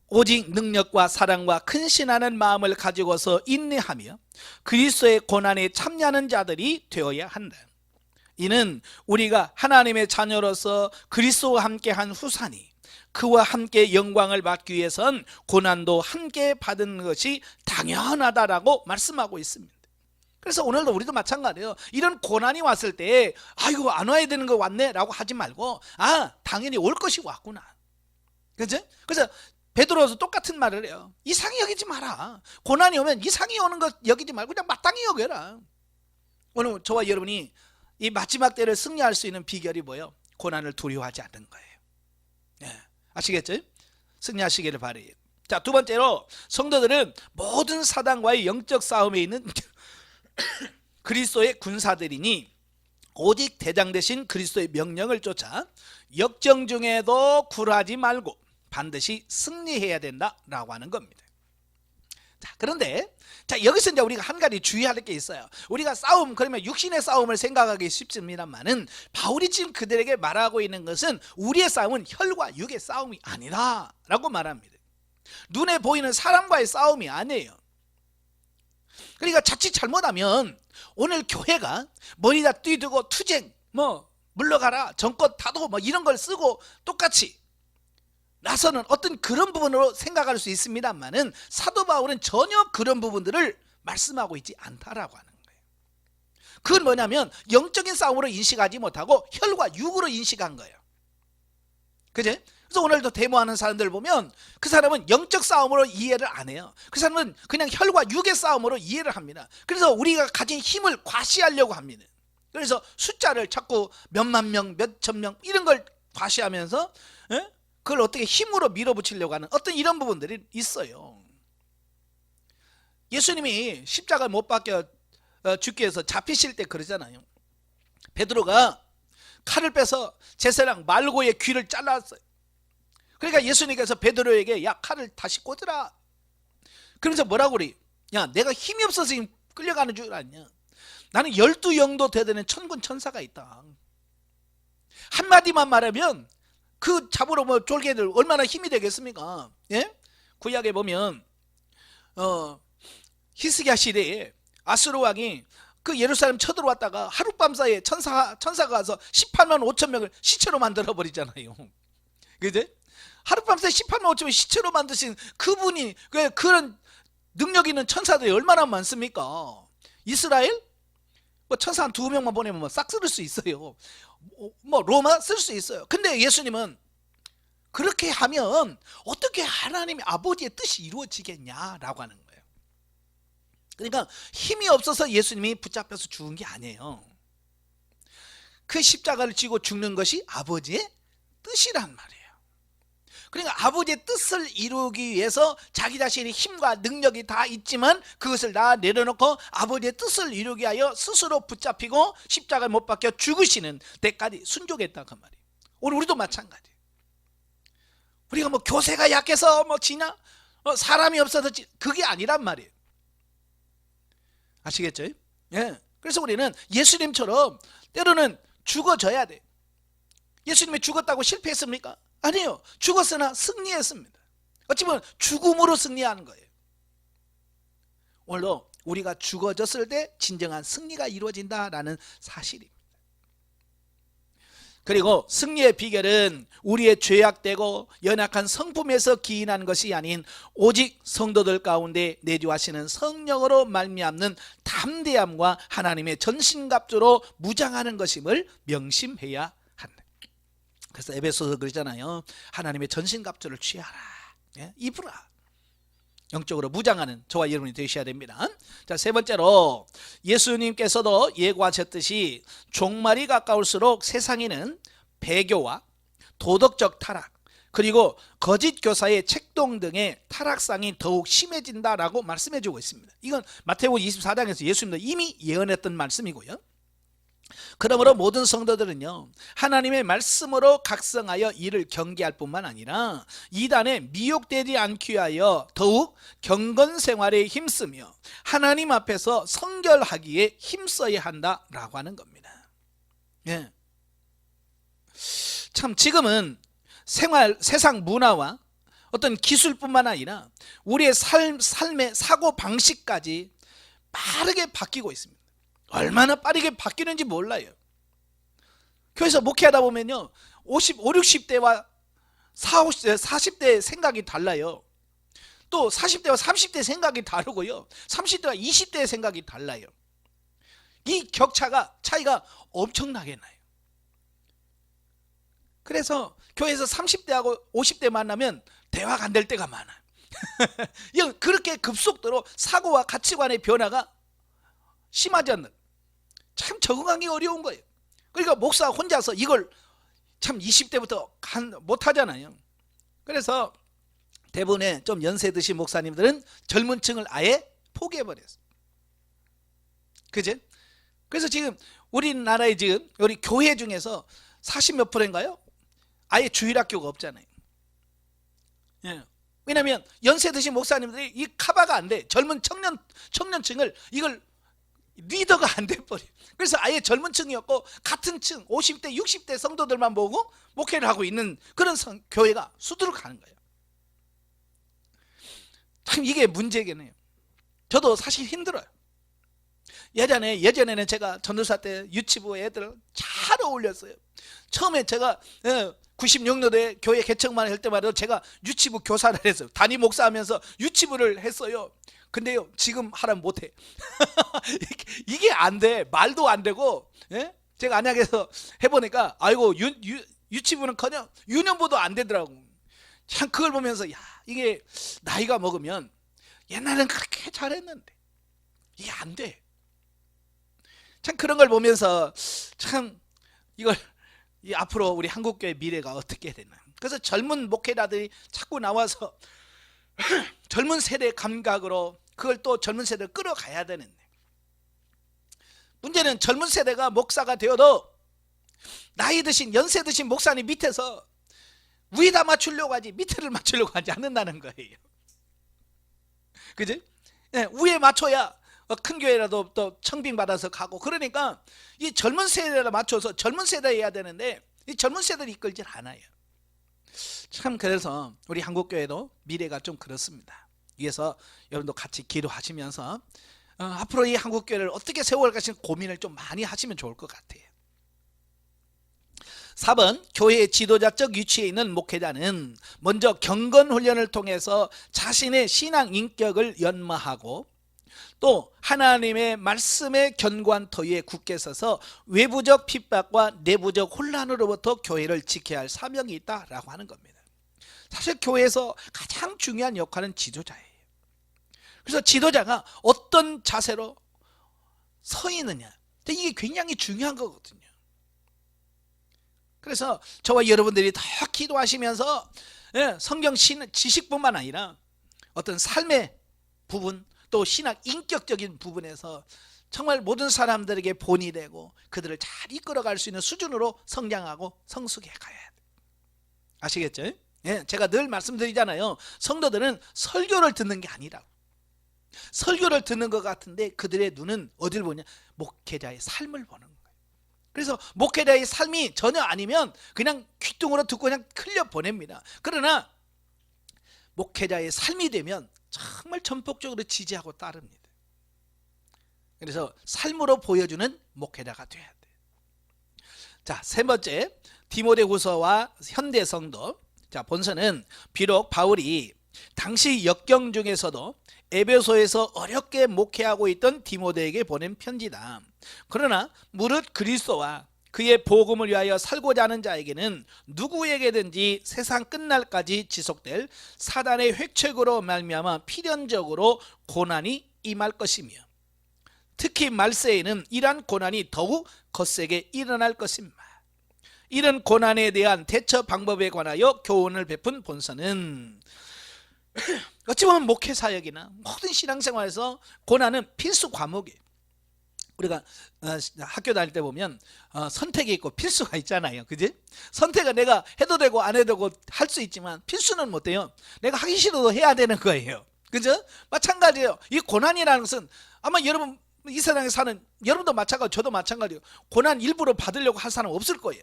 오직 능력과 사랑과 근신하는 마음을 가지고서 인내하며 그리스도의 고난에 참여하는 자들이 되어야 한다. 이는 우리가 하나님의 자녀로서 그리스도와 함께한 후사니 그와 함께 영광을 받기 위해선 고난도 함께 받은 것이 당연하다라고 말씀하고 있습니다. 그래서 오늘도 우리도 마찬가지예요. 이런 고난이 왔을 때 아이고 안 와야 되는 거 왔네 라고 하지 말고, 당연히 올 것이 왔구나. 그죠? 그래서 베드로도 똑같은 말을 해요. 이상히 여기지 마라. 고난이 오면 이상히 오는 거 여기지 말고 그냥 마땅히 여겨라. 오늘 저와 여러분이 이 마지막 때를 승리할 수 있는 비결이 뭐예요? 고난을 두려워하지 않는 거예요. 네. 아시겠죠? 승리하시기를 바라요. 자, 두 번째로 성도들은 모든 사단과의 영적 싸움에 있는 그리스도의 군사들이니 오직 대장 되신 그리스도의 명령을 쫓아 역정 중에도 굴하지 말고 반드시 승리해야 된다라고 하는 겁니다. 자, 그런데 여기서 이제 우리가 한 가지 주의할 게 있어요. 우리가 싸움, 그러면 육신의 싸움을 생각하기 쉽습니다만은 바울이 지금 그들에게 말하고 있는 것은 우리의 싸움은 혈과 육의 싸움이 아니다라고 말합니다. 눈에 보이는 사람과의 싸움이 아니에요. 그러니까 자칫 잘못하면 오늘 교회가 머리다 뛰두고 투쟁, 물러가라, 정권 다도 이런 걸 쓰고 똑같이 나서는 어떤 그런 부분으로 생각할 수 있습니다만은 사도 바울은 전혀 그런 부분들을 말씀하고 있지 않다라고 하는 거예요. 그건 뭐냐면 영적인 싸움으로 인식하지 못하고 혈과 육으로 인식한 거예요. 그제? 그래서 오늘도 데모하는 사람들 보면 그 사람은 영적 싸움으로 이해를 안 해요. 그 사람은 그냥 혈과 육의 싸움으로 이해를 합니다. 그래서 우리가 가진 힘을 과시하려고 합니다. 그래서 숫자를 자꾸 몇만 명, 몇천 명 이런 걸 과시하면서 그걸 어떻게 힘으로 밀어붙이려고 하는 어떤 이런 부분들이 있어요. 예수님이 십자가 못 박혀 죽기 위해서 잡히실 때 그러잖아요. 베드로가 칼을 빼서 제사장 말고의 귀를 잘랐어요. 그러니까 예수님께서 베드로에게 야, 칼을 다시 꽂으라. 그러면서 뭐라고 그래? 야, 내가 힘이 없어서 지금 끌려가는 줄 아냐? 나는 12영도 되는 천군 천사가 있다. 한마디만 말하면 그 잡으러 쫄개들 얼마나 힘이 되겠습니까? 예? 구약에 보면 히스기야 시대에 아수르 왕이 그 예루살렘 쳐들어왔다가 하룻밤 사이에 천사가 가서 18만 5천 명을 시체로 만들어 버리잖아요. 그죠? 하룻밤 사이에 18만 5천 명 시체로 만드신 그분이 그런 능력 있는 천사들이 얼마나 많습니까? 이스라엘 천사 한 2명만 보내면 싹 쓸 수 있어요. 로마 쓸 수 있어요. 근데 예수님은 그렇게 하면 어떻게 하나님의 아버지의 뜻이 이루어지겠냐라고 하는 거예요. 그러니까 힘이 없어서 예수님이 붙잡혀서 죽은 게 아니에요. 그 십자가를 지고 죽는 것이 아버지의 뜻이란 말이에요. 그러니까 아버지의 뜻을 이루기 위해서 자기 자신의 힘과 능력이 다 있지만 그것을 다 내려놓고 아버지의 뜻을 이루기 위하여 스스로 붙잡히고 십자가를 못 박혀 죽으시는 데까지 순종했다 그 말이에요. 오늘 우리도 마찬가지. 우리가 교세가 약해서 지나 사람이 없어서 그게 아니란 말이에요. 아시겠죠? 예. 그래서 우리는 예수님처럼 때로는 죽어져야 돼. 예수님이 죽었다고 실패했습니까? 아니에요. 죽었으나 승리했습니다. 어찌 보면 죽음으로 승리하는 거예요. 오늘도 우리가 죽어졌을 때 진정한 승리가 이루어진다라는 사실입니다. 그리고 승리의 비결은 우리의 죄악되고 연약한 성품에서 기인한 것이 아닌 오직 성도들 가운데 내주하시는 성령으로 말미암는 담대함과 하나님의 전신갑주로 무장하는 것임을 명심해야 한다. 그래서 에베소서 그러잖아요. 하나님의 전신갑주를 취하라. 입으라. 영적으로 무장하는 저와 여러분이 되셔야 됩니다. 자, 세 번째로 예수님께서도 예고하셨듯이 종말이 가까울수록 세상에는 배교와 도덕적 타락 그리고 거짓 교사의 책동 등의 타락상이 더욱 심해진다라고 말씀해 주고 있습니다. 이건 마태복음 24장에서 예수님도 이미 예언했던 말씀이고요. 그러므로 모든 성도들은요, 하나님의 말씀으로 각성하여 이를 경계할 뿐만 아니라 이단에 미혹되지 않기 위하여 더욱 경건 생활에 힘쓰며 하나님 앞에서 성결하기에 힘써야 한다라고 하는 겁니다. 예. 참 지금은 세상 문화와 어떤 기술뿐만 아니라 우리의 삶의 사고 방식까지 빠르게 바뀌고 있습니다. 얼마나 빠르게 바뀌는지 몰라요. 교회에서 목회하다 보면요, 60대와 40대 생각이 달라요. 또 40대와 30대 생각이 다르고요, 30대와 20대 생각이 달라요. 이 차이가 엄청나게 나요. 그래서 교회에서 30대하고 50대 만나면 대화가 안 될 때가 많아요. 그렇게 급속도로 사고와 가치관의 변화가 심하지 않는, 참 적응하기 어려운 거예요. 그러니까 목사 혼자서 이걸 참 20대부터 못하잖아요. 그래서 대부분의 좀 연세 드신 목사님들은 젊은 층을 아예 포기해버렸어요. 그죠? 그래서 지금 우리나라에 지금 우리 교회 중에서 40몇 %인가요? 아예 주일학교가 없잖아요. 예. 왜냐하면 연세 드신 목사님들이 이 커버가 안 돼. 젊은 청년층을 이걸 리더가 안 돼버려. 그래서 아예 젊은 층이었고 같은 층 50대 60대 성도들만 보고 목회를 하고 있는 그런 교회가 수두룩하는 거예요. 참 이게 문제겠네요. 저도 사실 힘들어요. 예전에는 제가 전도사 때 유치부 애들 잘 어울렸어요. 처음에 제가 96년도에 교회 개척만 할 때마다 제가 유치부 교사를 했어요. 담임 목사하면서 유치부를 했어요. 근데요, 지금 하라면 못해. 이게 안 돼. 말도 안 되고. 예? 제가 안약에서 해보니까 아이고 유치부는커녕 유년부도 안 되더라고. 참 그걸 보면서 야, 이게 나이가 먹으면 옛날엔 그렇게 잘했는데 이게 안 돼. 참 그런 걸 보면서 참 이걸 앞으로 우리 한국교회 미래가 어떻게 되나. 그래서 젊은 목회자들이 자꾸 나와서 젊은 세대 감각으로 그걸 또 젊은 세대를 끌어가야 되는데, 문제는 젊은 세대가 목사가 되어도 나이 드신 연세 드신 목사님 밑에서 위에다 맞추려고 하지 밑에를 맞추려고 하지 않는다는 거예요. 그지? 네, 위에 맞춰야 큰 교회라도 또 청빙받아서 가고, 그러니까 이 젊은 세대를 맞춰서 젊은 세대에 해야 되는데 이 젊은 세대를 이끌질 않아요. 참 그래서 우리 한국교회도 미래가 좀 그렇습니다. 위에서 여러분도 같이 기도하시면서 앞으로 이 한국교회를 어떻게 세워갈 것인가 고민을 좀 많이 하시면 좋을 것 같아요. 4번, 교회의 지도자적 위치에 있는 목회자는 먼저 경건훈련을 통해서 자신의 신앙 인격을 연마하고 또 하나님의 말씀의 견고한 터 위에 굳게 서서 외부적 핍박과 내부적 혼란으로부터 교회를 지켜야 할 사명이 있다라고 하는 겁니다. 사실 교회에서 가장 중요한 역할은 지도자예요. 그래서 지도자가 어떤 자세로 서 있느냐, 이게 굉장히 중요한 거거든요. 그래서 저와 여러분들이 더 기도하시면서 성경 지식뿐만 아니라 어떤 삶의 부분, 또 신학 인격적인 부분에서 정말 모든 사람들에게 본이 되고 그들을 잘 이끌어갈 수 있는 수준으로 성장하고 성숙해 가야 돼. 아시겠죠? 예, 제가 늘 말씀드리잖아요. 성도들은 설교를 듣는 게 아니라고. 설교를 듣는 것 같은데 그들의 눈은 어딜 보냐? 목회자의 삶을 보는 거예요. 그래서 목회자의 삶이 전혀 아니면 그냥 귓등으로 듣고 그냥 흘려 보냅니다. 그러나 목회자의 삶이 되면 정말 전폭적으로 지지하고 따릅니다. 그래서 삶으로 보여주는 목회자가 돼야 돼. 자, 세 번째, 디모데후서와 현대 성도. 자, 본서는 비록 바울이 당시 역경 중에서도 에베소에서 어렵게 목회하고 있던 디모데에게 보낸 편지다. 그러나 무릇 그리스도와 그의 복음을 위하여 살고자 하는 자에게는 누구에게든지 세상 끝날까지 지속될 사단의 획책으로 말미암아 필연적으로 고난이 임할 것이며, 특히 말세에는 이러한 고난이 더욱 거세게 일어날 것입니다. 이런 고난에 대한 대처 방법에 관하여 교훈을 베푼 본서는 어찌 보면 목회 사역이나 모든 신앙생활에서 고난은 필수 과목이에요. 우리가 학교 다닐 때 보면 선택이 있고 필수가 있잖아요. 그지? 선택은 내가 해도 되고 안 해도 되고 할 수 있지만 필수는 못 돼요. 내가 하기 싫어도 해야 되는 거예요. 그죠? 마찬가지예요. 이 고난이라는 것은 아마 여러분 이 세상에 사는 여러분도 마찬가지고 저도 마찬가지예요. 고난 일부러 받으려고 할 사람 없을 거예요.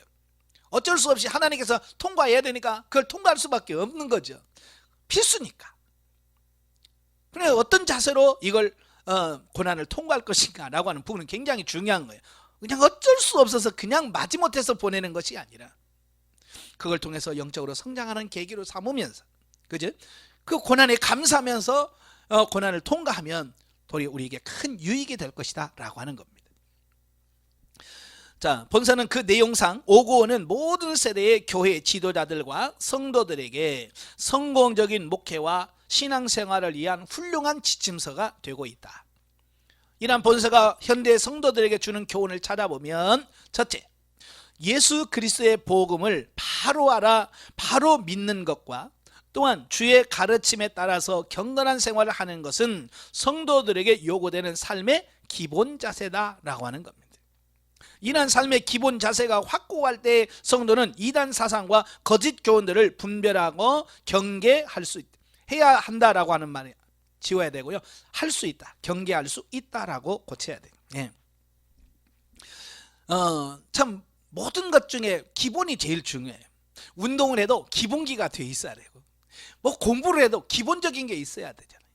어쩔 수 없이 하나님께서 통과해야 되니까 그걸 통과할 수밖에 없는 거죠. 필수니까. 그래 어떤 자세로 이걸 고난을 통과할 것인가 라고 하는 부분은 굉장히 중요한 거예요. 그냥 어쩔 수 없어서 그냥 마지못해서 보내는 것이 아니라 그걸 통해서 영적으로 성장하는 계기로 삼으면서, 그죠? 그 고난에 감사하면서 고난을 통과하면 도리 우리에게 큰 유익이 될 것이다 라고 하는 겁니다. 자, 본서는 그 내용상 595는 모든 세대의 교회 지도자들과 성도들에게 성공적인 목회와 신앙생활을 위한 훌륭한 지침서가 되고 있다. 이러한 본서가 현대 성도들에게 주는 교훈을 찾아보면, 첫째, 예수 그리스도의 복음을 바로 알아 바로 믿는 것과 또한 주의 가르침에 따라서 경건한 생활을 하는 것은 성도들에게 요구되는 삶의 기본 자세다라고 하는 겁니다. 이러한 삶의 기본 자세가 확고할 때 성도는 이단 사상과 거짓 교훈들을 분별하고 경계할 수 있다. 해야 한다라고 하는 말이 지워야 되고요. 할 수 있다. 경계할 수 있다라고 고쳐야 돼요. 예. 참 모든 것 중에 기본이 제일 중요해요. 운동을 해도 기본기가 돼 있어야 되고, 뭐 공부를 해도 기본적인 게 있어야 되잖아요.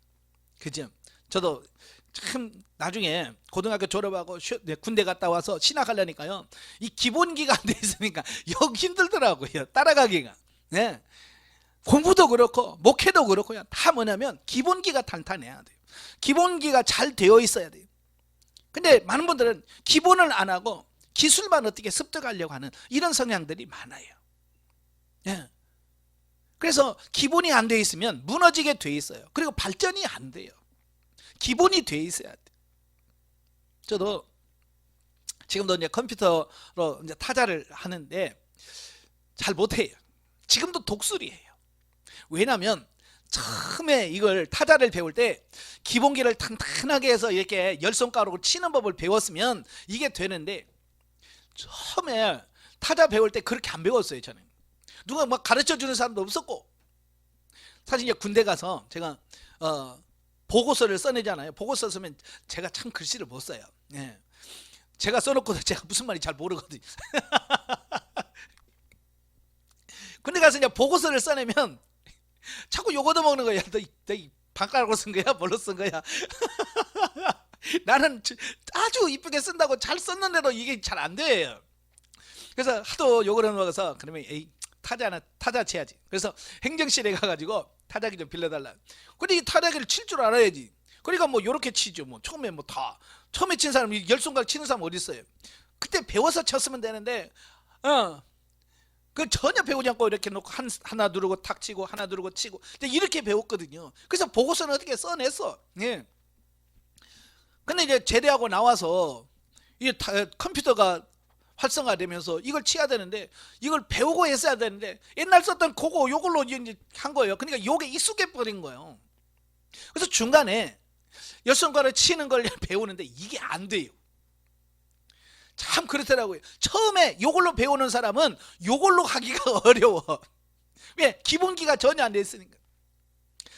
그죠? 저도 참 나중에 고등학교 졸업하고 군대 갔다 와서 신학하려니까요, 이 기본기가 안 돼 있으니까 여기 힘들더라고요. 따라가기가. 네. 공부도 그렇고 목회도 그렇고요. 다 뭐냐면 기본기가 탄탄해야 돼요. 기본기가 잘 되어 있어야 돼요. 근데 많은 분들은 기본을 안 하고 기술만 어떻게 습득하려고 하는 이런 성향들이 많아요. 예. 그래서 기본이 안 돼 있으면 무너지게 돼 있어요. 그리고 발전이 안 돼요. 기본이 돼 있어야 돼. 저도 지금도 이제 컴퓨터로 이제 타자를 하는데 잘 못해요. 지금도 독수리예요. 왜냐하면 처음에 이걸 타자를 배울 때 기본기를 탄탄하게 해서 이렇게 열 손가락으로 치는 법을 배웠으면 이게 되는데, 처음에 타자 배울 때 그렇게 안 배웠어요. 저는 누가 막 가르쳐 주는 사람도 없었고, 사실 이제 군대 가서 제가 보고서를 써내잖아요. 보고서 쓰면 제가 참 글씨를 못 써요. 예. 제가 써놓고도 제가 무슨 말인지 잘 모르거든요. 군대 가서 이제 보고서를 써내면 자꾸 욕 얻어먹는 거야. 너 반가락으로 쓴 거야? 뭘로 쓴 거야? 나는 아주 이쁘게 쓴다고 잘 썼는데도 이게 잘 안 돼요. 그래서 하도 욕을 얻어먹어서 그러면 에이, 타자 쳐야지. 그래서 행정실에 가가지고 타자기 좀 빌려달라. 근데 이 타자기를 칠 줄 알아야지. 그러니까 뭐 요렇게 치죠. 뭐 처음에 뭐 다 처음에 친 사람, 열 손가락 치는 사람 어디 있어요? 그때 배워서 쳤으면 되는데 그 전혀 배우지 않고 이렇게 놓고 하나 누르고 탁 치고 하나 누르고 치고 이렇게 배웠거든요. 그래서 보고서는 어떻게 써냈어. 예. 근데 이제 제대하고 나와서 이게 컴퓨터가 활성화되면서 이걸 치야 되는데 이걸 배우고 했어야 되는데 옛날 썼던 그거 요걸로 이제 한 거예요. 그러니까 요게 익숙해 버린 거예요. 그래서 중간에 열 손가락 치는 걸 배우는데 이게 안 돼요. 참 그렇더라고요. 처음에 요걸로 배우는 사람은 요걸로 하기가 어려워. 왜? 기본기가 전혀 안 돼 있으니까.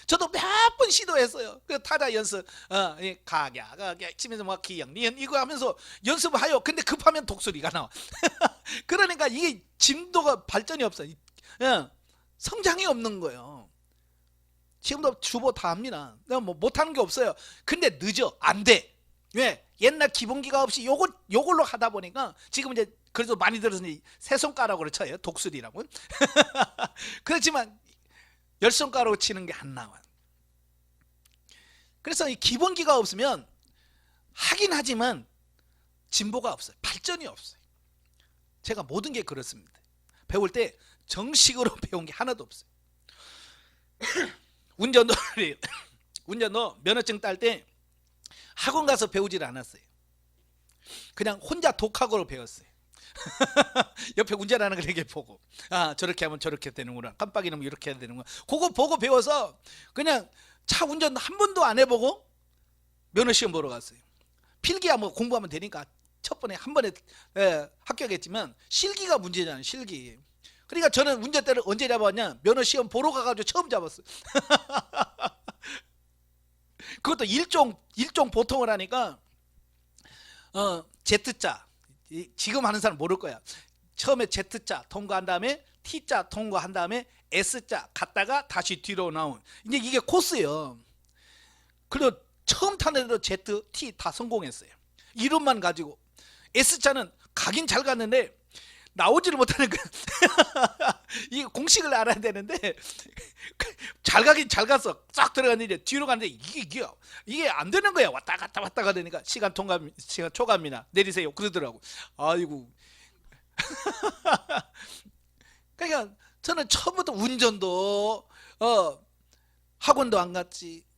저도 몇 번 시도했어요. 그 타자 연습, 가갸 치면서 막 기역, 니은 이거 하면서 연습을 해요. 근데 급하면 독수리가 나와. 그러니까 이게 진도가 발전이 없어. 성장이 없는 거예요. 지금도 주보 다 합니다. 내가 뭐 못하는 게 없어요. 근데 늦어. 안 돼. 왜? 옛날 기본기가 없이 요걸로 하다 보니까 지금 이제 그래도 많이 들었으니 세 손가락으로 쳐요. 독수리라고. 그렇지만 열 손가락으로 치는 게 안 나와요. 그래서 이 기본기가 없으면 하긴 하지만 진보가 없어요. 발전이 없어요. 제가 모든 게 그렇습니다. 배울 때 정식으로 배운 게 하나도 없어요. 운전도 면허증 딸 때 학원 가서 배우질 않았어요. 그냥 혼자 독학으로 배웠어요. 옆에 운전하는 걸 이렇게 보고, 아 저렇게 하면 저렇게 되는구나, 깜빡이 넣으면 이렇게 해야 되는구나, 그거 보고 배워서 그냥 차 운전 한 번도 안 해보고 면허시험 보러 갔어요. 필기야 뭐 공부하면 되니까 첫 번에 한 번에 합격했지만 실기가 문제잖아요. 실기. 그러니까 저는 운전대를 언제 잡았냐? 면허 시험 보러 가가지고 처음 잡았어요. 그것도 일종 보통을 하니까 Z자, 지금 하는 사람 모를 거야. 처음에 Z자 통과한 다음에 T자 통과한 다음에 S자 갔다가 다시 뒤로 나온, 이제 이게 코스예요. 그리고 처음 타는 애도 Z, T 다 성공했어요. 이름만 가지고. S자는 가긴 잘 갔는데 나오지를 못하는 거야. 이 공식을 알아야 되는데 잘 가긴 잘 갔어. 싹 들어갔는데 뒤로 갔는데 이게 안 되는 거야. 왔다 갔다 되니까 시간 초과합니다. 내리세요. 그러더라고. 아이고. 그러니까 저는 처음부터 운전도 학원도 안 갔지.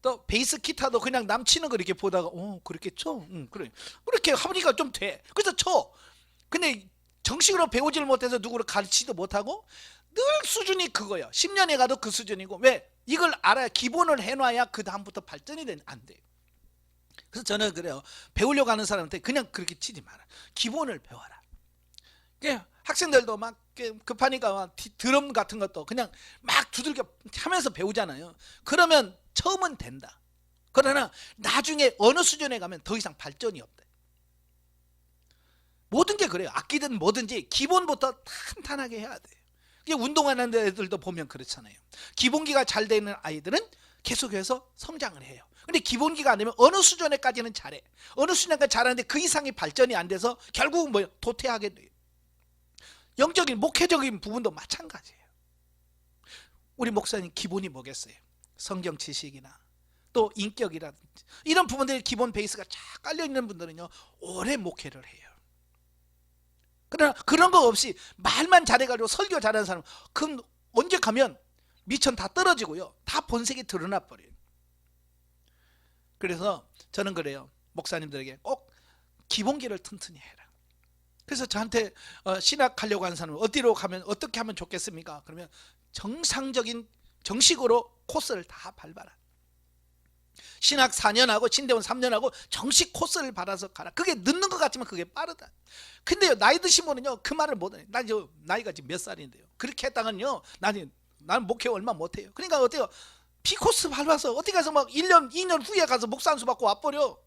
또 베이스 기타도 그냥 남 치는 거 이렇게 보다가 그렇게 쳐. 그래. 그렇게 하니까 좀 돼. 그래서 쳐. 근데 정식으로 배우지를 못해서 누구를 가르치지도 못하고 늘 수준이 그거예요. 10년에 가도 그 수준이고. 왜? 이걸 알아야, 기본을 해놔야 그 다음부터 발전이 안 돼요. 그래서 저는 그래요. 배우려고 하는 사람한테 그냥 그렇게 치지 마라. 기본을 배워라. 학생들도 막 급하니까 막 드럼 같은 것도 그냥 막 두들겨 하면서 배우잖아요. 그러면 처음은 된다. 그러나 나중에 어느 수준에 가면 더 이상 발전이 없다. 모든 게 그래요. 악기든 뭐든지 기본부터 탄탄하게 해야 돼요. 이게 운동하는 애들도 보면 그렇잖아요. 기본기가 잘 되는 아이들은 계속해서 성장을 해요. 근데 기본기가 안 되면 어느 수준에까지는 잘해. 어느 수준까지 잘하는데 그 이상의 발전이 안 돼서 결국은 도태하게 돼요. 영적인 목회적인 부분도 마찬가지예요. 우리 목사님 기본이 뭐겠어요? 성경 지식이나 또 인격이라든지 이런 부분들이 기본 베이스가 쫙 깔려있는 분들은요 오래 목회를 해요. 그러나 그런 거 없이 말만 잘해가지고 설교 잘하는 사람, 그럼 언제 가면 미천 다 떨어지고요, 다 본색이 드러나 버려요. 그래서 저는 그래요. 목사님들에게 꼭 기본기를 튼튼히 해라. 그래서 저한테 신학하려고 하는 사람은 어디로 가면 어떻게 하면 좋겠습니까? 그러면 정상적인 정식으로 코스를 다 밟아라. 신학 4년하고 신대원 3년하고 정식 코스를 밟아서 가라. 그게 늦는 것 같지만 그게 빠르다. 근데요, 나이 드신 분은요 그 말을 못해요. 난 나이가 지금 몇 살인데요, 그렇게 했다가는요 나는 목회 얼마 못해요. 그러니까 어때요? B코스 밟아서 어디 가서 막 1년 2년 후에 가서 목사 안수 받고 와버려.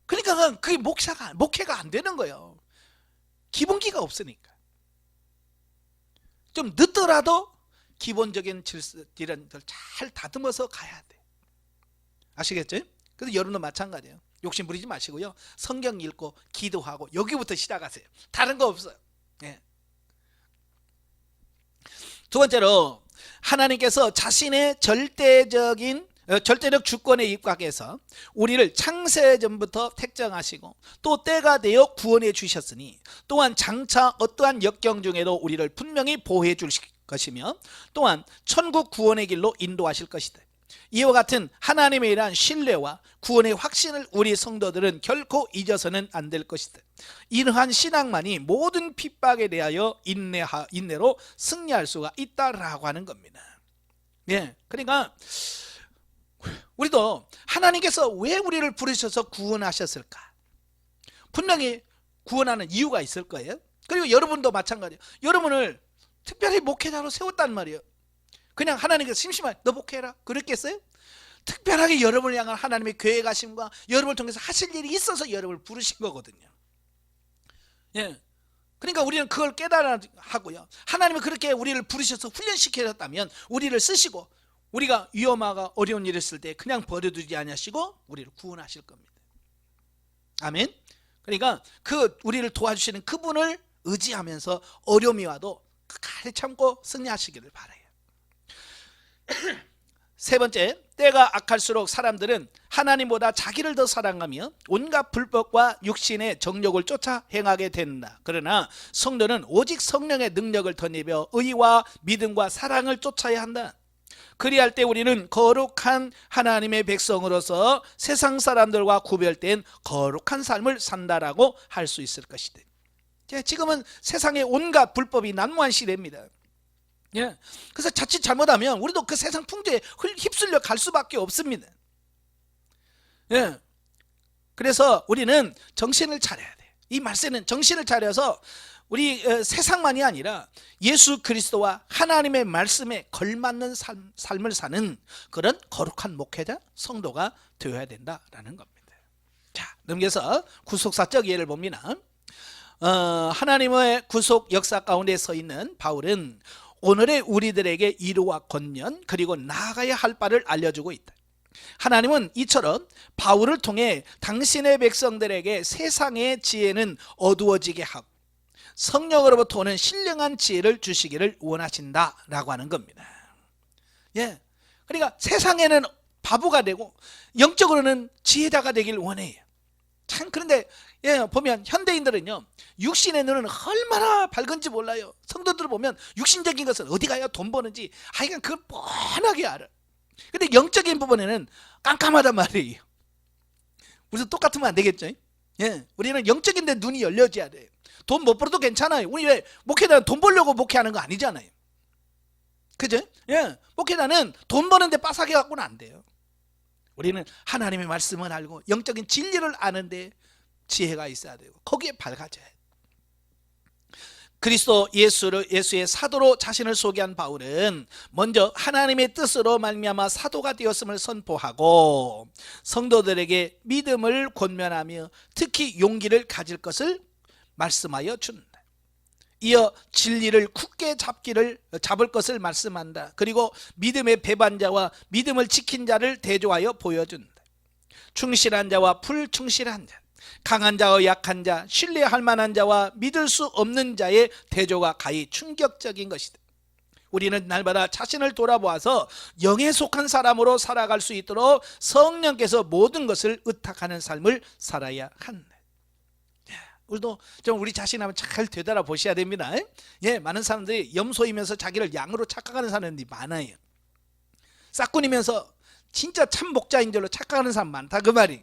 그러니까 그게 목회가 안 되는 거예요. 기본기가 없으니까. 좀 늦더라도 기본적인 질서 이런 걸 잘 다듬어서 가야 돼. 아시겠죠? 그래서 여러분도 마찬가지예요. 욕심 부리지 마시고요. 성경 읽고 기도하고 여기부터 시작하세요. 다른 거 없어요. 예. 두 번째로, 하나님께서 자신의 절대적 주권에 입각해서 우리를 창세전부터 택정하시고 또 때가 되어 구원해 주셨으니 또한 장차 어떠한 역경 중에도 우리를 분명히 보호해 주실 것이며 또한 천국 구원의 길로 인도하실 것이다. 이와 같은 하나님에 대한 신뢰와 구원의 확신을 우리 성도들은 결코 잊어서는 안 될 것이다. 이러한 신앙만이 모든 핍박에 대하여 인내로 승리할 수가 있다라고 하는 겁니다. 예, 그러니까 우리도 하나님께서 왜 우리를 부르셔서 구원하셨을까? 분명히 구원하는 이유가 있을 거예요. 그리고 여러분도 마찬가지예요. 여러분을 특별히 목회자로 세웠단 말이에요. 그냥 하나님께서 심심하게 너 목회해라 그랬겠어요? 특별하게 여러분을 향한 하나님의 계획하심과 여러분을 통해서 하실 일이 있어서 여러분을 부르신 거거든요. 예. 그러니까 우리는 그걸 깨달아야 하고요. 하나님이 그렇게 우리를 부르셔서 훈련시키셨다면 우리를 쓰시고 우리가 위험하고 어려운 일을 했을 때 그냥 버려두지 않으시고 우리를 구원하실 겁니다. 아멘. 그러니까 우리를 도와주시는 그분을 의지하면서 어려움이 와도 가득 참고 승리하시기를 바라요. 세 번째, 때가 악할수록 사람들은 하나님보다 자기를 더 사랑하며 온갖 불법과 육신의 정욕을 쫓아 행하게 된다. 그러나 성도는 오직 성령의 능력을 덧입어 의와 믿음과 사랑을 쫓아야 한다. 그리할 때 우리는 거룩한 하나님의 백성으로서 세상 사람들과 구별된 거룩한 삶을 산다라고 할 수 있을 것이다. 지금은 세상에 온갖 불법이 난무한 시대입니다. 예. 그래서 자칫 잘못하면 우리도 그 세상 풍조에 휩쓸려 갈 수밖에 없습니다. 예. 그래서 우리는 정신을 차려야 돼. 이 말세는 정신을 차려서 우리 세상만이 아니라 예수 그리스도와 하나님의 말씀에 걸맞는 삶을 사는 그런 거룩한 목회자, 성도가 되어야 된다라는 겁니다. 자, 넘겨서 구속사적 예를 봅니다. 하나님의 구속 역사 가운데 서 있는 바울은 오늘의 우리들에게 이루와 권면 그리고 나아가야 할 바를 알려주고 있다. 하나님은 이처럼 바울을 통해 당신의 백성들에게 세상의 지혜는 어두워지게 하고 성령으로부터 오는 신령한 지혜를 주시기를 원하신다라고 하는 겁니다. 예, 그러니까 세상에는 바보가 되고 영적으로는 지혜자가 되길 원해요. 참 그런데 보면 현대인들은요, 육신의 눈은 얼마나 밝은지 몰라요. 성도들을 보면 육신적인 것은 어디 가야 돈 버는지 하여간 그걸 뻔하게 알아. 근데 영적인 부분에는 깜깜하단 말이에요. 우리도 똑같으면 안 되겠죠. 우리는 영적인 데 눈이 열려져야 돼요. 돈 못 벌어도 괜찮아요. 우리 왜 목회자는 돈 벌려고 목회하는 거 아니잖아요. 그죠? 목회자는 돈 버는데 빠삭해 갖고는 안 돼요. 우리는 하나님의 말씀을 알고 영적인 진리를 아는데 지혜가 있어야 되고 거기에 밝아져야 해요. 그리스도 예수의 사도로 자신을 소개한 바울은 먼저 하나님의 뜻으로 말미암아 사도가 되었음을 선포하고 성도들에게 믿음을 권면하며 특히 용기를 가질 것을 말씀하여 준다. 이어 진리를 굳게 잡을 것을 말씀한다. 그리고 믿음의 배반자와 믿음을 지킨 자를 대조하여 보여준다. 충실한 자와 불충실한 자, 강한 자와 약한 자, 신뢰할 만한 자와 믿을 수 없는 자의 대조가 가히 충격적인 것이다. 우리는 날마다 자신을 돌아보아서 영에 속한 사람으로 살아갈 수 있도록 성령께서 모든 것을 의탁하는 삶을 살아야 한다. 우리도 좀 우리 자신 한번 잘 되돌아보셔야 됩니다. 많은 사람들이 염소이면서 자기를 양으로 착각하는 사람들이 많아요. 싹군이면서 진짜 참 목자인 줄로 착각하는 사람 많다 그 말이.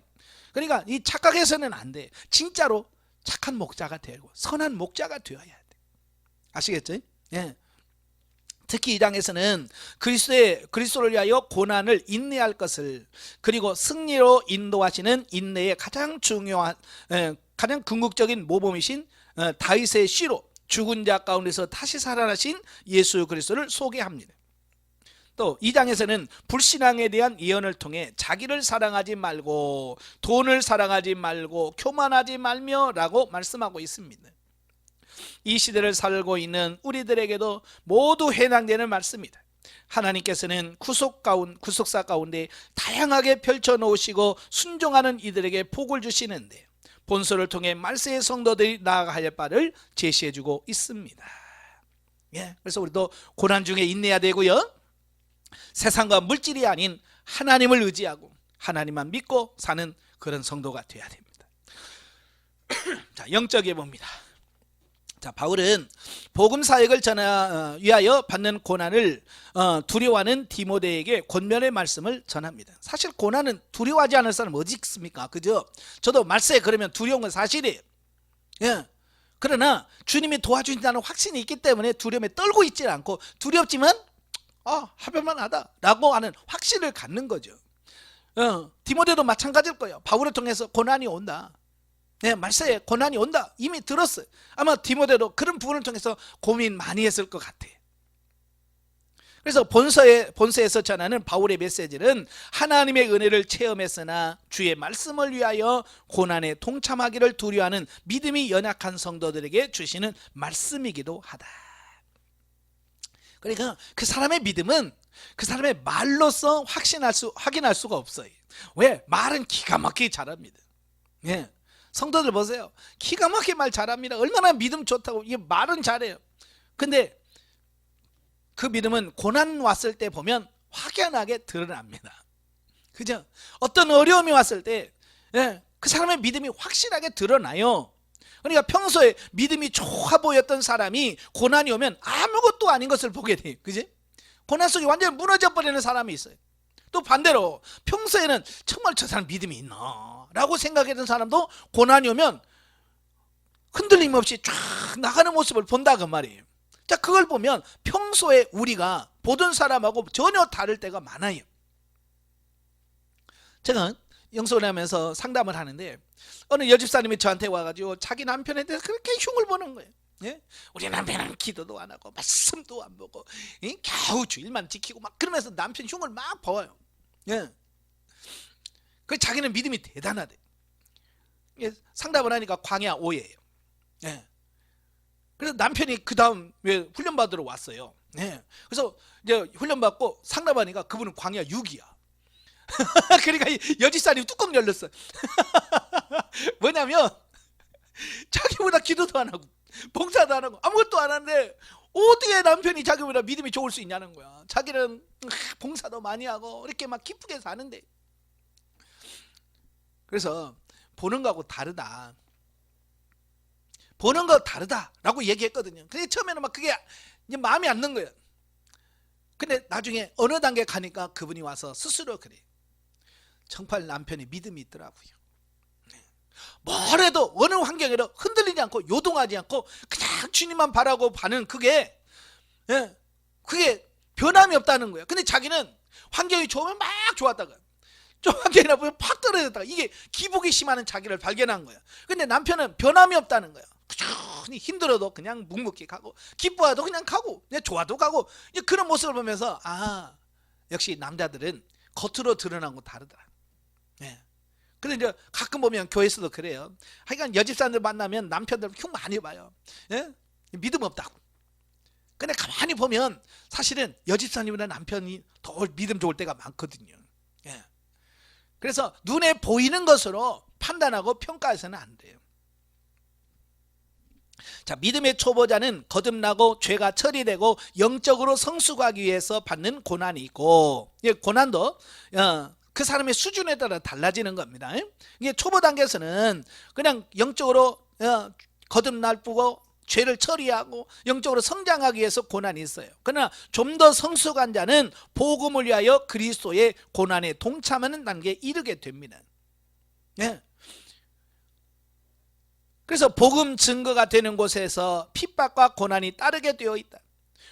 그러니까 이 착각해서는 안 돼. 진짜로 착한 목자가 되고 선한 목자가 되어야 돼. 아시겠죠? 특히 이 장에서는 그리스도를 위하여 고난을 인내할 것을, 그리고 승리로 인도하시는 인내의 가장 중요한 가장 궁극적인 모범이신 다윗의 씨로 죽은 자 가운데서 다시 살아나신 예수 그리스도를 소개합니다. 또 이 장에서는 불신앙에 대한 예언을 통해 자기를 사랑하지 말고 돈을 사랑하지 말고 교만하지 말며 라고 말씀하고 있습니다. 이 시대를 살고 있는 우리들에게도 모두 해당되는 말씀입니다. 하나님께서는 구속사 가운데 다양하게 펼쳐놓으시고 순종하는 이들에게 복을 주시는데 본서를 통해 말세의 성도들이 나아가야 할 바를 제시해주고 있습니다. 그래서 우리도 고난 중에 인내해야 되고요, 세상과 물질이 아닌 하나님을 의지하고 하나님만 믿고 사는 그런 성도가 되어야 됩니다. 자, 영적에 봅니다. 자, 바울은 복음 사역을 위하여 받는 고난을 두려워하는 디모데에게 권면의 말씀을 전합니다. 사실 고난은 두려워하지 않을 사람 어디 있습니까? 그죠? 저도 말세에 그러면 두려운 건 사실이에요. 그러나 주님이 도와주신다는 확신이 있기 때문에 두려움에 떨고 있지 않고, 두렵지만 하별만 하다 라고 하는 확신을 갖는 거죠. 디모데도 마찬가지일 거예요. 바울을 통해서 고난이 온다. 말세에 고난이 온다 이미 들었어요. 아마 디모데도 그런 부분을 통해서 고민 많이 했을 것 같아요. 그래서 본서에서 전하는 바울의 메시지는 하나님의 은혜를 체험했으나 주의 말씀을 위하여 고난에 동참하기를 두려워하는 믿음이 연약한 성도들에게 주시는 말씀이기도 하다. 그러니까 그 사람의 믿음은 그 사람의 말로서 확인할 수가 없어요. 왜? 말은 기가 막히게 잘합니다. 성도들 보세요. 기가 막히게 말 잘합니다. 얼마나 믿음 좋다고. 이게 말은 잘해요. 근데 그 믿음은 고난 왔을 때 보면 확연하게 드러납니다. 그죠? 어떤 어려움이 왔을 때 그 사람의 믿음이 확실하게 드러나요. 그러니까 평소에 믿음이 좋아 보였던 사람이 고난이 오면 아무것도 아닌 것을 보게 돼요. 그지? 고난 속에 완전히 무너져 버리는 사람이 있어요. 또 반대로 평소에는 정말 저 사람 믿음이 있나 라고 생각했던 사람도 고난이 오면 흔들림 없이 쫙 나가는 모습을 본다 그 말이에요. 자, 그걸 보면 평소에 우리가 보던 사람하고 전혀 다를 때가 많아요. 제가 영성을 하면서 상담을 하는데 어느 여집사님이 저한테 와가지고 자기 남편에 대해서 그렇게 흉을 보는 거예요. 예? 우리 남편은 기도도 안 하고 말씀도 안 보고 겨우 주일만 지키고 막 그러면서 남편 흉을 막 봐요. 예. 그 자기는 믿음이 대단하대. 예, 상담을 하니까 광야 5예요. 예. 그래서 남편이 그 다음 왜 훈련 받으러 왔어요. 예. 그래서 이제 훈련 받고 상담하니까 그분은 광야 6이야. 그러니까 여집사님 뚜껑 열렸어. 뭐냐면 자기보다 기도도 안 하고 봉사도 안 하고 아무것도 안 하는데 어떻게 남편이 자기보다 믿음이 좋을 수 있냐는 거야. 자기는 봉사도 많이 하고 이렇게 막 기쁘게 사는데. 그래서 보는 거하고 다르다. 보는 거 다르다라고 얘기했거든요. 근데 처음에는 막 그게 이제 마음에 안 든 거예요. 근데 나중에 어느 단계 가니까 그분이 와서 스스로 그래. 정말 남편이 믿음이 있더라고요. 뭐래도 어느 환경에도 흔들리지 않고 요동하지 않고 그냥 주님만 바라고 가는 그게 그게 변함이 없다는 거예요. 근데 자기는 환경이 좋으면 막 좋았다가 좀 환경이 나쁘면 팍 떨어졌다가 이게 기복이 심하는 자기를 발견한 거예요. 근데 남편은 변함이 없다는 거예요. 꾸준히 힘들어도 그냥 묵묵히 가고 기뻐해도 그냥 가고 그냥 좋아도 가고 그런 모습을 보면서 아 역시 남자들은 겉으로 드러난 거 다르더라. 예. 근데 이제 가끔 보면 교회에서도 그래요. 하여간 여집사님들 만나면 남편들 흉 많이 봐요. 예? 믿음 없다고. 근데 가만히 보면 사실은 여집사님이나 남편이 더 믿음 좋을 때가 많거든요. 예. 그래서 눈에 보이는 것으로 판단하고 평가해서는 안 돼요. 자, 믿음의 초보자는 거듭나고 죄가 처리되고 영적으로 성숙하기 위해서 받는 고난이 있고, 고난도 그 사람의 수준에 따라 달라지는 겁니다. 이게 초보 단계에서는 그냥 영적으로 거듭나고 죄를 처리하고 영적으로 성장하기 위해서 고난이 있어요. 그러나 좀 더 성숙한 자는 복음을 위하여 그리스도의 고난에 동참하는 단계에 이르게 됩니다. 예. 그래서 복음 증거가 되는 곳에서 핍박과 고난이 따르게 되어 있다.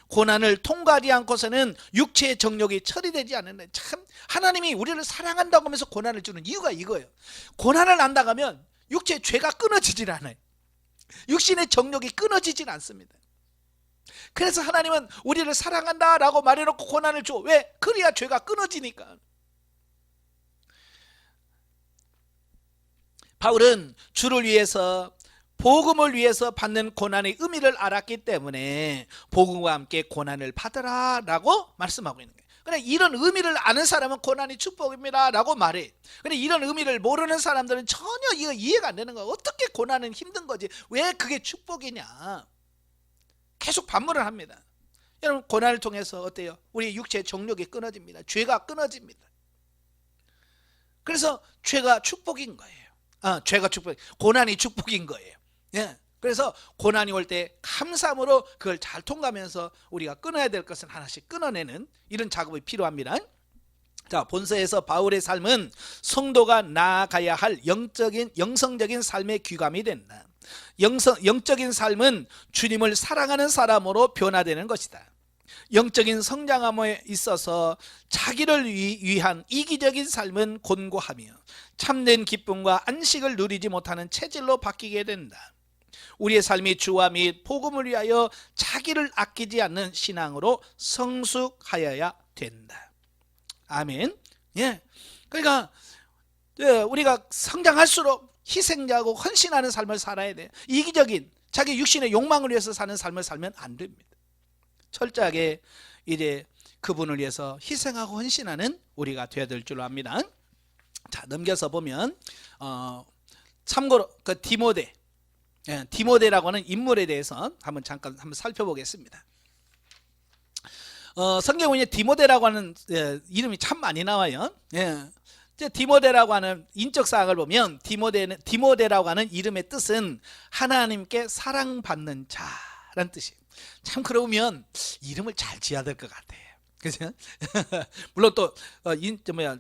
고난을 통과하지 않고서는 육체의 정욕이 처리되지 않는다. 참 하나님이 우리를 사랑한다고 하면서 고난을 주는 이유가 이거예요. 고난을 안 당하면 육체의 죄가 끊어지질 않아요. 육신의 정욕이 끊어지질 않습니다. 그래서 하나님은 우리를 사랑한다라고 말해놓고 고난을 줘. 왜? 그래야 죄가 끊어지니까. 바울은 주를 위해서 복음을 위해서 받는 고난의 의미를 알았기 때문에 복음과 함께 고난을 받으라 라고 말씀하고 있는 거예요. 그래 이런 의미를 아는 사람은 고난이 축복입니다 라고 말해. 근데 이런 의미를 모르는 사람들은 전혀 이해가 안 되는 거야. 어떻게 고난은 힘든 거지? 왜 그게 축복이냐? 계속 반문을 합니다. 여러분 고난을 통해서 어때요? 우리 육체의 정욕이 끊어집니다. 죄가 끊어집니다. 그래서 죄가 축복인 거예요. 죄가 축복, 고난이 축복인 거예요. 예. 그래서 고난이 올 때 감사함으로 그걸 잘 통과하면서 우리가 끊어야 될 것은 하나씩 끊어내는 이런 작업이 필요합니다. 자, 본서에서 바울의 삶은 성도가 나아가야 할 영성적인 삶의 귀감이 된다. 영적인 삶은 주님을 사랑하는 사람으로 변화되는 것이다. 영적인 성장함에 있어서 자기를 위한 이기적인 삶은 곤고하며 참된 기쁨과 안식을 누리지 못하는 체질로 바뀌게 된다. 우리의 삶이 주와 및 복음을 위하여 자기를 아끼지 않는 신앙으로 성숙하여야 된다. 아멘. 예. 그러니까 우리가 성장할수록 희생자고 헌신하는 삶을 살아야 돼요. 이기적인 자기 육신의 욕망을 위해서 사는 삶을 살면 안 됩니다. 철저하게 이제 그분을 위해서 희생하고 헌신하는 우리가 되어야 될 줄로 압니다. 자, 넘겨서 보면 참고로 그 디모데라고 하는 인물에 대해서 잠깐 살펴보겠습니다. 성경에 디모데라고 하는 이름이 참 많이 나와요. 디모데라고 하는 인적 사항을 보면 디모데라고 하는 이름의 뜻은 하나님께 사랑받는 자라는 뜻이에요. 참 그러면 이름을 잘 지어야 될 것 같아요. 그죠? 물론 또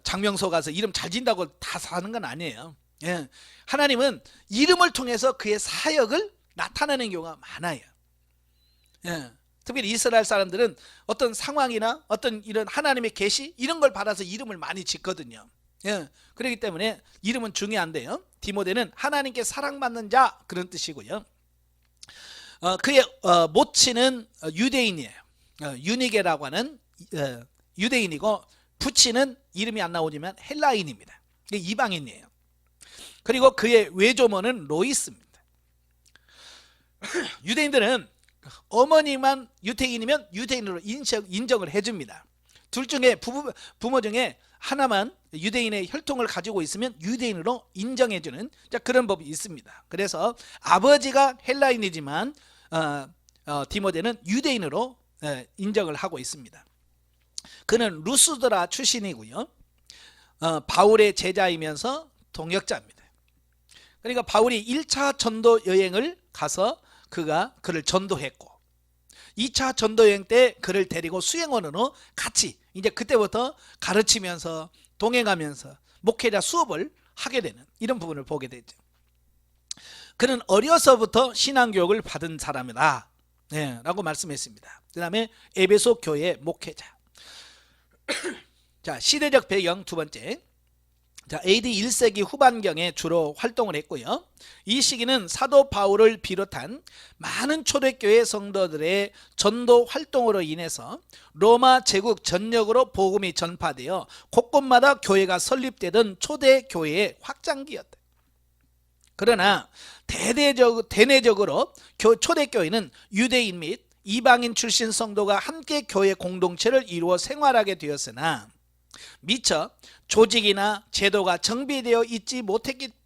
장명소 가서 이름 잘 지은다고 다 사는 건 아니에요. 예. 하나님은 이름을 통해서 그의 사역을 나타내는 경우가 많아요. 예. 특별히 이스라엘 사람들은 어떤 상황이나 어떤 이런 하나님의 계시 이런 걸 받아서 이름을 많이 짓거든요. 예, 그렇기 때문에 이름은 중요한데요. 디모데는 하나님께 사랑받는 자 그런 뜻이고요. 그의 모친은 유대인이에요. 유니게라고 하는 유대인이고 부친은 이름이 안 나오지만 헬라인입니다. 이방인이에요. 그리고 그의 외조모는 로이스입니다. 유대인들은 어머니만 유대인이면 유대인으로 인정을 해줍니다. 둘 중에 부모 중에 하나만 유대인의 혈통을 가지고 있으면 유대인으로 인정해주는 그런 법이 있습니다. 그래서 아버지가 헬라인이지만 디모데는 유대인으로 인정을 하고 있습니다. 그는 루스드라 출신이고요. 바울의 제자이면서 동역자입니다. 그러니까 바울이 1차 전도 여행을 가서 그를 전도했고 2차 전도 여행 때 그를 데리고 수행원으로 같이 이제 그때부터 가르치면서 동행하면서 목회자 수업을 하게 되는 이런 부분을 보게 되죠. 그는 어려서부터 신앙교육을 받은 사람이다 라고 말씀했습니다. 그 다음에 에베소 교회 목회자. 자, 시대적 배경 두 번째. 자, AD 1세기 후반경에 주로 활동을 했고요. 이 시기는 사도 바울을 비롯한 많은 초대교회 성도들의 전도 활동으로 인해서 로마 제국 전역으로 복음이 전파되어 곳곳마다 교회가 설립되던 초대교회의 확장기였다. 그러나 대내적으로 초대교회는 유대인 및 이방인 출신 성도가 함께 교회 공동체를 이루어 생활하게 되었으나 미처 조직이나 제도가 정비되어 있지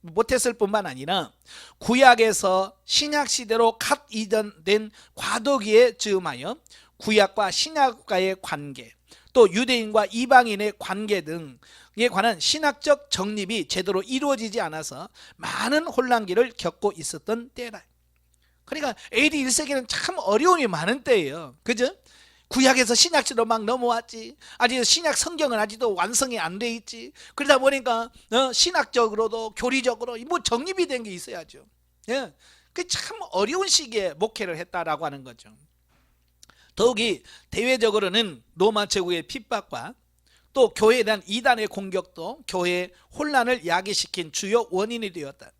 못했을 뿐만 아니라 구약에서 신약 시대로 갓 이전된 과도기에 즈음하여 구약과 신약과의 관계, 또 유대인과 이방인의 관계 등에 관한 신학적 정립이 제대로 이루어지지 않아서 많은 혼란기를 겪고 있었던 때라. 그러니까 AD 1세기는 참 어려움이 많은 때예요. 그죠? 구약에서 신약시로 막 넘어왔지. 아직 신약 성경은 아직도 완성이 안 돼 있지. 그러다 보니까 신학적으로도 교리적으로 뭐 정립이 된 게 있어야죠. 예, 그 참 어려운 시기에 목회를 했다라고 하는 거죠. 더욱이 대외적으로는 로마 제국의 핍박과 또 교회에 대한 이단의 공격도 교회의 혼란을 야기시킨 주요 원인이 되었다.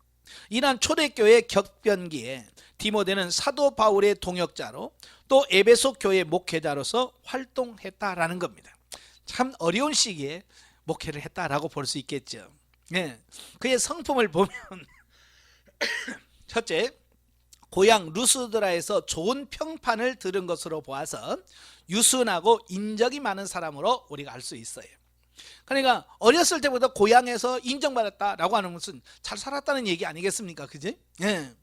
이러한 초대교회 격변기에 디모데는 사도 바울의 동역자로 또 에베소 교회 목회자로서 활동했다라는 겁니다. 참 어려운 시기에 목회를 했다라고 볼 수 있겠죠. 네. 그의 성품을 보면 첫째, 고향 루스드라에서 좋은 평판을 들은 것으로 보아서 유순하고 인적이 많은 사람으로 우리가 알 수 있어요. 그러니까 어렸을 때부터 고향에서 인정받았다라고 하는 것은 잘 살았다는 얘기 아니겠습니까? 그지? 네.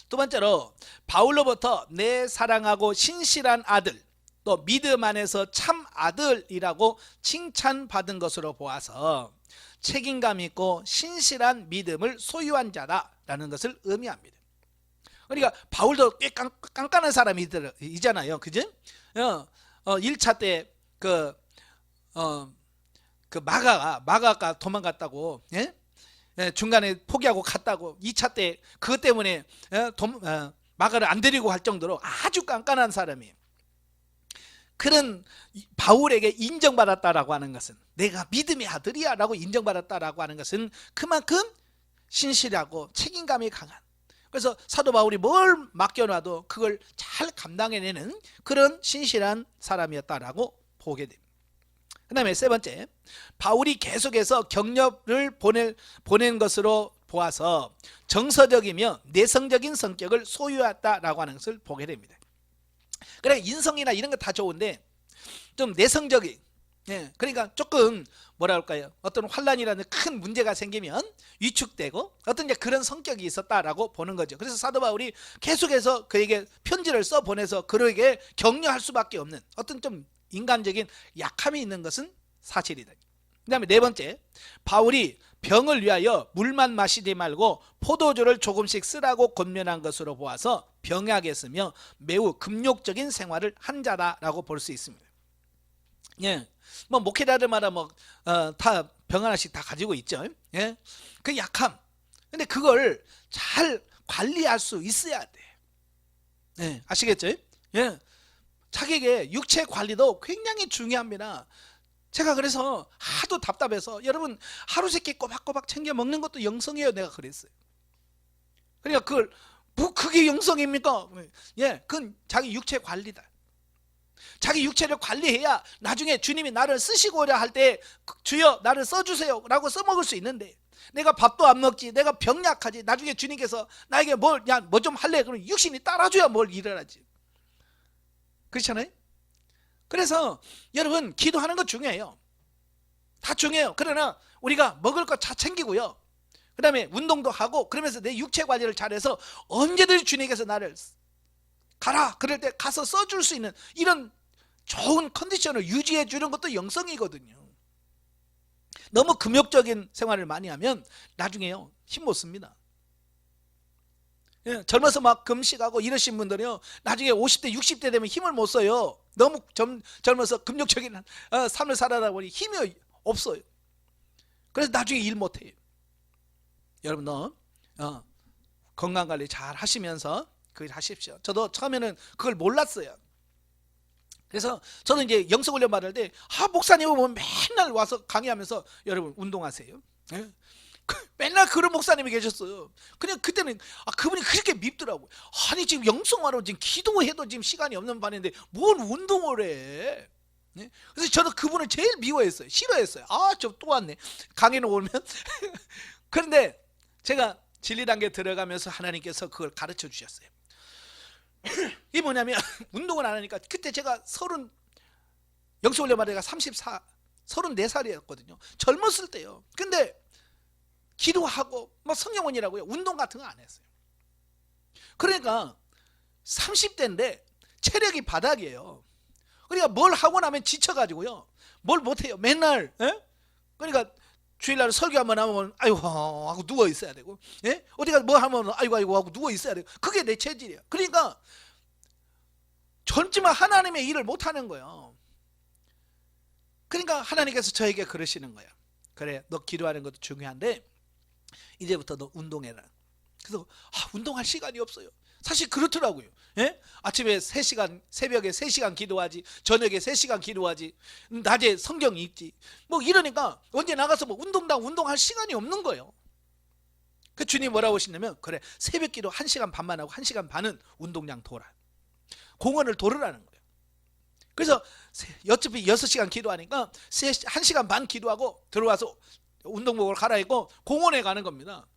두 번째로 바울로부터 내 사랑하고 신실한 아들, 또 믿음 안에서 참 아들이라고 칭찬받은 것으로 보아서 책임감 있고 신실한 믿음을 소유한 자다라는 것을 의미합니다. 그러니까 바울도 꽤 깐깐한 사람이잖아요. 그지? 1차 때 그 마가가 도망갔다고, 예? 중간에 포기하고 갔다고 2차 때 그것 때문에 마가를 안 데리고 갈 정도로 아주 깐깐한 사람이에요. 그런 바울에게 인정받았다라고 하는 것은, 내가 믿음의 아들이야 라고 인정받았다라고 하는 것은 그만큼 신실하고 책임감이 강한, 그래서 사도 바울이 뭘 맡겨놔도 그걸 잘 감당해내는 그런 신실한 사람이었다라고 보게 됩니다. 그 다음에 세 번째, 바울이 계속해서 격려를 보낸 것으로 보아서 정서적이며 내성적인 성격을 소유했다라고 하는 것을 보게 됩니다. 그래, 인성이나 이런 거 다 좋은데 좀 내성적인, 예, 그러니까 조금 뭐라 할까요? 어떤 환란이라는 큰 문제가 생기면 위축되고 어떤 이제 그런 성격이 있었다라고 보는 거죠. 그래서 사도 바울이 계속해서 그에게 편지를 써 보내서 그에게 격려할 수밖에 없는 어떤 좀 인간적인 약함이 있는 것은 사실이다. 그 다음에 네 번째, 바울이 병을 위하여 물만 마시지 말고 포도주를 조금씩 쓰라고 권면한 것으로 보아서 병약했으며 매우 금욕적인 생활을 한 자다라고 볼 수 있습니다. 예, 뭐 목회자들마다 다 병 하나씩 다 가지고 있죠. 예, 그 약함. 근데 그걸 잘 관리할 수 있어야 돼. 예, 아시겠죠? 예. 자기에게 육체 관리도 굉장히 중요합니다. 제가 그래서 하도 답답해서 여러분 하루 세끼 꼬박꼬박 챙겨 먹는 것도 영성이에요. 내가 그랬어요. 그러니까 그걸 뭐 그게 영성입니까? 예, 그건 자기 육체 관리다. 자기 육체를 관리해야 나중에 주님이 나를 쓰시고자 할 때 주여 나를 써주세요 라고 써먹을 수 있는데, 내가 밥도 안 먹지, 내가 병약하지, 나중에 주님께서 나에게 뭐 좀 할래 그러면 육신이 따라줘야 뭘 일을 하지. 그렇잖아요. 그래서 여러분 기도하는 거 중요해요. 다 중요해요. 그러나 우리가 먹을 거 다 챙기고요, 그 다음에 운동도 하고 그러면서 내 육체 관리를 잘해서 언제든지 주님께서 나를 가라 그럴 때 가서 써줄 수 있는 이런 좋은 컨디션을 유지해 주는 것도 영성이거든요. 너무 금욕적인 생활을 많이 하면 나중에요 힘 못 씁니다. 예, 젊어서 막 금식하고 이러신 분들이요 나중에 50대 60대 되면 힘을 못 써요. 너무 젊어서 금욕적인 삶을 살아다 보니 힘이 없어요. 그래서 나중에 일 못해요. 여러분 건강관리 잘 하시면서 그걸 하십시오. 저도 처음에는 그걸 몰랐어요. 그래서 저는 이제 영성훈련 받을 때 목사님은 뭐 맨날 와서 강의하면서 여러분 운동하세요. 예? 맨날 그런 목사님이 계셨어요. 그냥 그때는 그분이 그렇게 밉더라고요. 아니 지금 영성하러 지금 기도해도 지금 시간이 없는 반인데 뭘 운동을 해. 예? 그래서 저는 그분을 제일 미워했어요. 싫어했어요. 저 또 왔네. 강의는 오면. 그런데 제가 진리단계 들어가면서 하나님께서 그걸 가르쳐 주셨어요. 이게 뭐냐면 운동을 안 하니까, 그때 제가 영성훈련 받을 때가 34살이었거든요. 젊었을 때요. 근데 기도하고 뭐 성경원이라고요 운동 같은 거 안 했어요. 그러니까 30대인데 체력이 바닥이에요. 그러니까 뭘 하고 나면 지쳐가지고요 뭘 못해요. 맨날 그러니까 주일날 설교 한번 하면 아이고 하고 누워 있어야 되고, 예? 어디가 뭐 하면 아이고 하고 누워 있어야 되고, 그게 내 체질이에요. 그러니까 젊지만 하나님의 일을 못 하는 거예요. 그러니까 하나님께서 저에게 그러시는 거예요. 그래, 너 기도하는 것도 중요한데 이제부터 너 운동해라. 그래서 운동할 시간이 없어요. 사실 그렇더라고요. 예? 아침에 3시간, 새벽에 3시간 기도하지, 저녁에 3시간 기도하지, 낮에 성경 읽지, 뭐 이러니까 언제 나가서 뭐 운동할 시간이 없는 거예요. 그 주님 뭐라고 하시냐면, 그래 새벽 기도 1시간 반만 하고 1시간 반은 운동량 돌아, 공원을 돌으라는 거예요. 그래서 어차피 6시간 기도하니까 1시간 반 기도하고 들어와서 운동복을 갈아입고 공원에 가는 겁니다.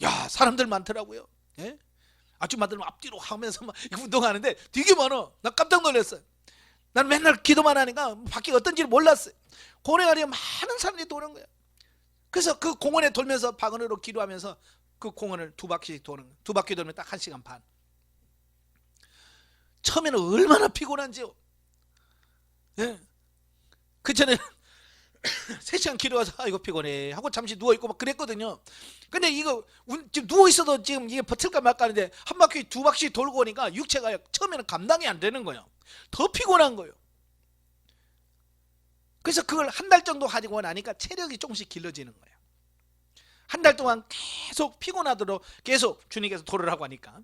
야, 사람들 많더라고요. 예? 아줌마들은 앞뒤로 하면서 막 운동하는데 되게 많아. 나 깜짝 놀랐어요. 난 맨날 기도만 하니까 밖에 어떤지를 몰랐어요. 공원에 가면 많은 사람들이 도는 거예요. 그래서 그 공원에 돌면서 방언으로 기도하면서 그 공원을 2바퀴씩 도는 거예요. 2바퀴 돌면 딱 1시간 반. 처음에는 얼마나 피곤한지요. 예. 그 전에 3시간 기도해서 이거 피곤해 하고 잠시 누워있고 막 그랬거든요. 근데 이거 지금 누워있어도 지금 이게 버틸까 말까 하는데 한 바퀴 2바퀴 돌고 오니까 육체가 처음에는 감당이 안 되는 거예요. 더 피곤한 거예요. 그래서 그걸 한 달 정도 하고 나니까 체력이 조금씩 길러지는 거예요. 한 달 동안 계속 피곤하도록 계속 주님께서 도를 하고 하니까,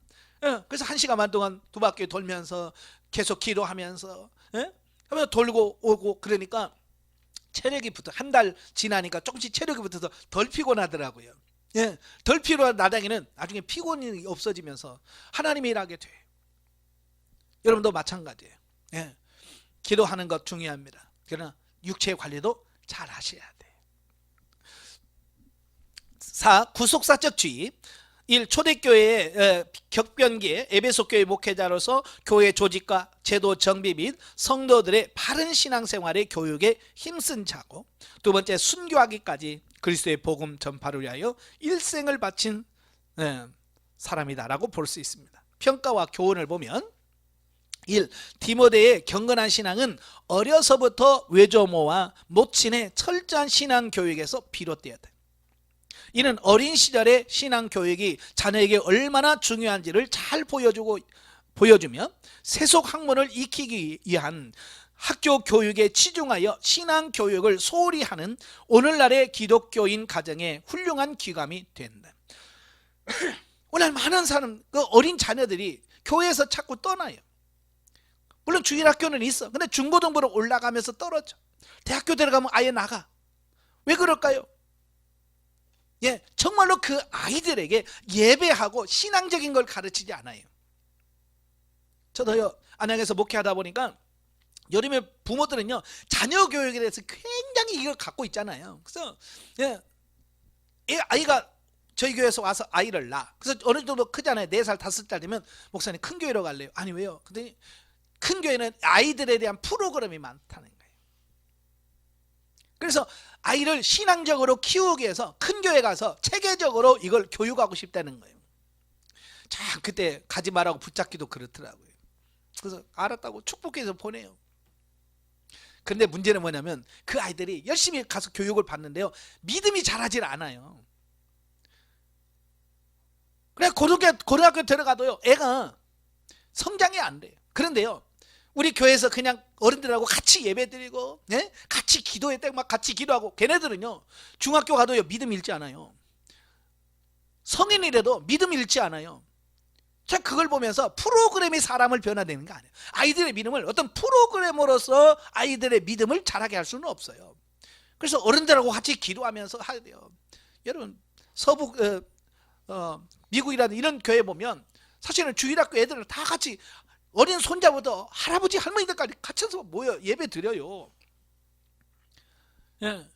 그래서 1시간 반 동안 2바퀴 돌면서 계속 기도하면서 하면서 돌고 오고 그러니까 체력이 한 달 지나니까 조금씩 체력이 붙어서 덜 피곤하더라고요. 예, 덜 피곤한 나중에는 나중에 피곤이 없어지면서 하나님의 일하게 돼요. 여러분도 마찬가지예요. 예, 기도하는 것 중요합니다. 그러나 육체 관리도 잘 하셔야 돼요. 4. 구속사적 주의. 1. 초대교회의 격변기에 에베소 교회 목회자로서 교회 조직과 제도 정비 및 성도들의 바른 신앙생활의 교육에 힘쓴 자고, 2번째 순교하기까지 그리스도의 복음 전파를 위하여 일생을 바친 사람이다라고 볼 수 있습니다. 평가와 교훈을 보면 1. 디모데의 경건한 신앙은 어려서부터 외조모와 모친의 철저한 신앙 교육에서 비롯되었다. 이는 어린 시절의 신앙 교육이 자녀에게 얼마나 중요한지를 잘 보여주며 세속 학문을 익히기 위한 학교 교육에 치중하여 신앙 교육을 소홀히 하는 오늘날의 기독교인 가정의 훌륭한 귀감이 된다. 오늘 많은 사람, 어린 자녀들이 교회에서 자꾸 떠나요. 물론 주일학교는 있어. 근데 중고등부로 올라가면서 떨어져. 대학교 들어가면 아예 나가. 왜 그럴까요? 예, 정말로 그 아이들에게 예배하고 신앙적인 걸 가르치지 않아요. 저도요, 안양에서 목회하다 보니까 여름에 부모들은요, 자녀 교육에 대해서 굉장히 이걸 갖고 있잖아요. 그래서 예, 아이가 저희 교회에서 와서 아이를 낳아. 그래서 어느 정도 크잖아요. 4살, 5살 되면 목사님 큰 교회로 갈래요. 아니 왜요? 근데 큰 교회는 아이들에 대한 프로그램이 많다는 거예요. 그래서 아이를 신앙적으로 키우기 위해서 큰 교회 가서 체계적으로 이걸 교육하고 싶다는 거예요. 참 그때 가지 말라고 붙잡기도 그렇더라고요. 그래서 알았다고 축복해서 보내요. 근데 문제는 뭐냐면 그 아이들이 열심히 가서 교육을 받는데요, 믿음이 자라질 않아요. 그래 고등학교 들어가도요, 애가 성장이 안 돼요. 그런데요, 우리 교회에서 그냥 어른들하고 같이 예배드리고, 네? 같이 기도회 때 막 같이 기도하고, 걔네들은요 중학교 가도요 믿음 잃지 않아요. 성인이라도 믿음 잃지 않아요. 자, 그걸 보면서 프로그램이 사람을 변화되는 거 아니에요. 아이들의 믿음을 어떤 프로그램으로서 아이들의 믿음을 자라게 할 수는 없어요. 그래서 어른들하고 같이 기도하면서 해야 돼요. 여러분 서부 미국이라는 이런 교회 보면 사실은 주일학교 애들은 다 같이 어린 손자부터 할아버지 할머니들까지 같이서 모여 예배 드려요. 예.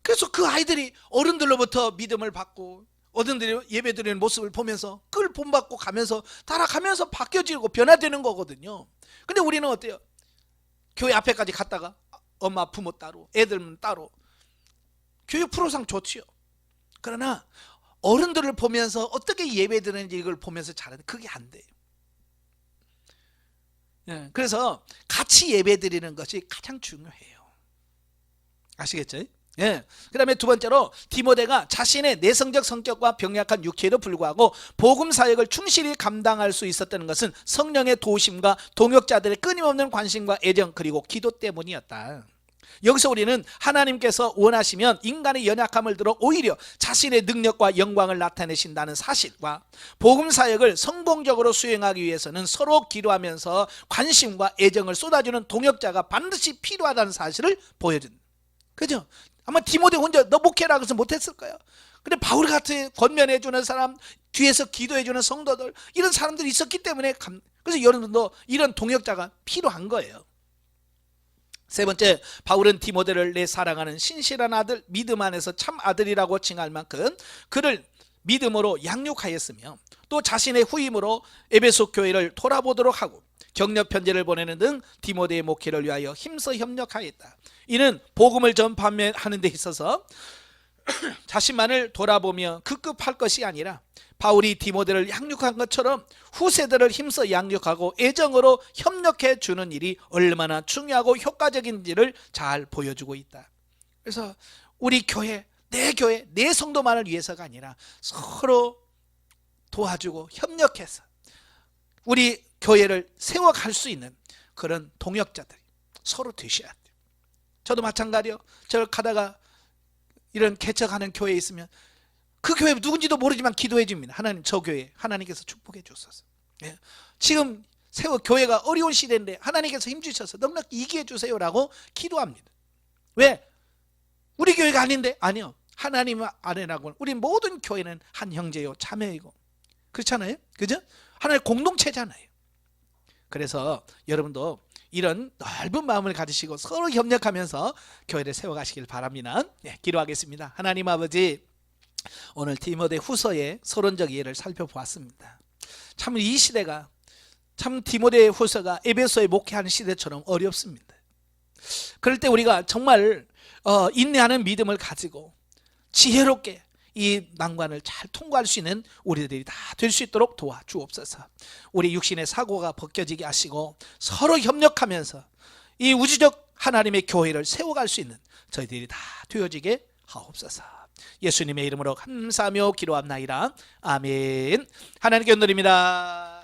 그래서 그 아이들이 어른들로부터 믿음을 받고 어른들이 예배 드리는 모습을 보면서 그걸 본받고 가면서 따라가면서 바뀌어지고 변화되는 거거든요. 근데 우리는 어때요? 교회 앞에까지 갔다가 엄마 부모 따로 애들은 따로 교육 프로상 좋지요. 그러나 어른들을 보면서 어떻게 예배 드리는지 이걸 보면서 잘하는, 그게 안 돼요. 예, 그래서 같이 예배 드리는 것이 가장 중요해요. 아시겠죠? 예. 그 다음에 두 번째로 디모데가 자신의 내성적 성격과 병약한 육체에도 불구하고 복음 사역을 충실히 감당할 수 있었다는 것은 성령의 도우심과 동역자들의 끊임없는 관심과 애정 그리고 기도 때문이었다. 여기서 우리는 하나님께서 원하시면 인간의 연약함을 들어 오히려 자신의 능력과 영광을 나타내신다는 사실과 복음 사역을 성공적으로 수행하기 위해서는 서로 기도하면서 관심과 애정을 쏟아주는 동역자가 반드시 필요하다는 사실을 보여준다. 그죠? 아마 디모데 혼자 너 목회라 그래서 못했을 거예요. 근데 바울 같은 권면해주는 사람, 뒤에서 기도해주는 성도들, 이런 사람들이 있었기 때문에 그래서 여러분도 이런 동역자가 필요한 거예요. 세 번째, 바울은 디모데를 내 사랑하는 신실한 아들, 믿음 안에서 참 아들이라고 칭할 만큼 그를 믿음으로 양육하였으며 또 자신의 후임으로 에베소 교회를 돌아보도록 하고 격려 편지를 보내는 등 디모데의 목회를 위하여 힘써 협력하였다. 이는 복음을 전파하는 데 있어서 자신만을 돌아보며 급급할 것이 아니라 바울이 디모데를 양육한 것처럼 후세들을 힘써 양육하고 애정으로 협력해 주는 일이 얼마나 중요하고 효과적인지를 잘 보여주고 있다. 그래서 우리 교회, 내 성도만을 위해서가 아니라 서로 도와주고 협력해서 우리 교회를 세워갈 수 있는 그런 동역자들이 서로 되셔야 돼요. 저도 마찬가지요. 저를 가다가 이런 개척하는 교회에 있으면 그 교회 누군지도 모르지만 기도해 줍니다. 하나님, 저 교회 하나님께서 축복해 주소서. 예. 지금 교회가 어려운 시대인데 하나님께서 힘주셔서 넉넉히 이기해 주세요라고 기도합니다. 왜? 우리 교회가 아닌데? 아니요. 하나님 안에라고 우리 모든 교회는 한 형제요 자매이고 그렇잖아요. 그죠? 하나의 공동체잖아요. 그래서 여러분도 이런 넓은 마음을 가지시고 서로 협력하면서 교회를 세워가시길 바랍니다. 네, 기도하겠습니다. 하나님 아버지, 오늘 디모데 후서의 서론적 이해를 살펴보았습니다. 참 이 시대가 참 디모데 후서가 에베소에 목회하는 시대처럼 어렵습니다. 그럴 때 우리가 정말 인내하는 믿음을 가지고 지혜롭게 이 난관을 잘 통과할 수 있는 우리들이 다 될 수 있도록 도와주옵소서. 우리 육신의 사고가 벗겨지게 하시고 서로 협력하면서 이 우주적 하나님의 교회를 세워갈 수 있는 저희들이 다 되어지게 하옵소서. 예수님의 이름으로 감사하며 기도합나이다. 아멘. 하나님께 드립니다.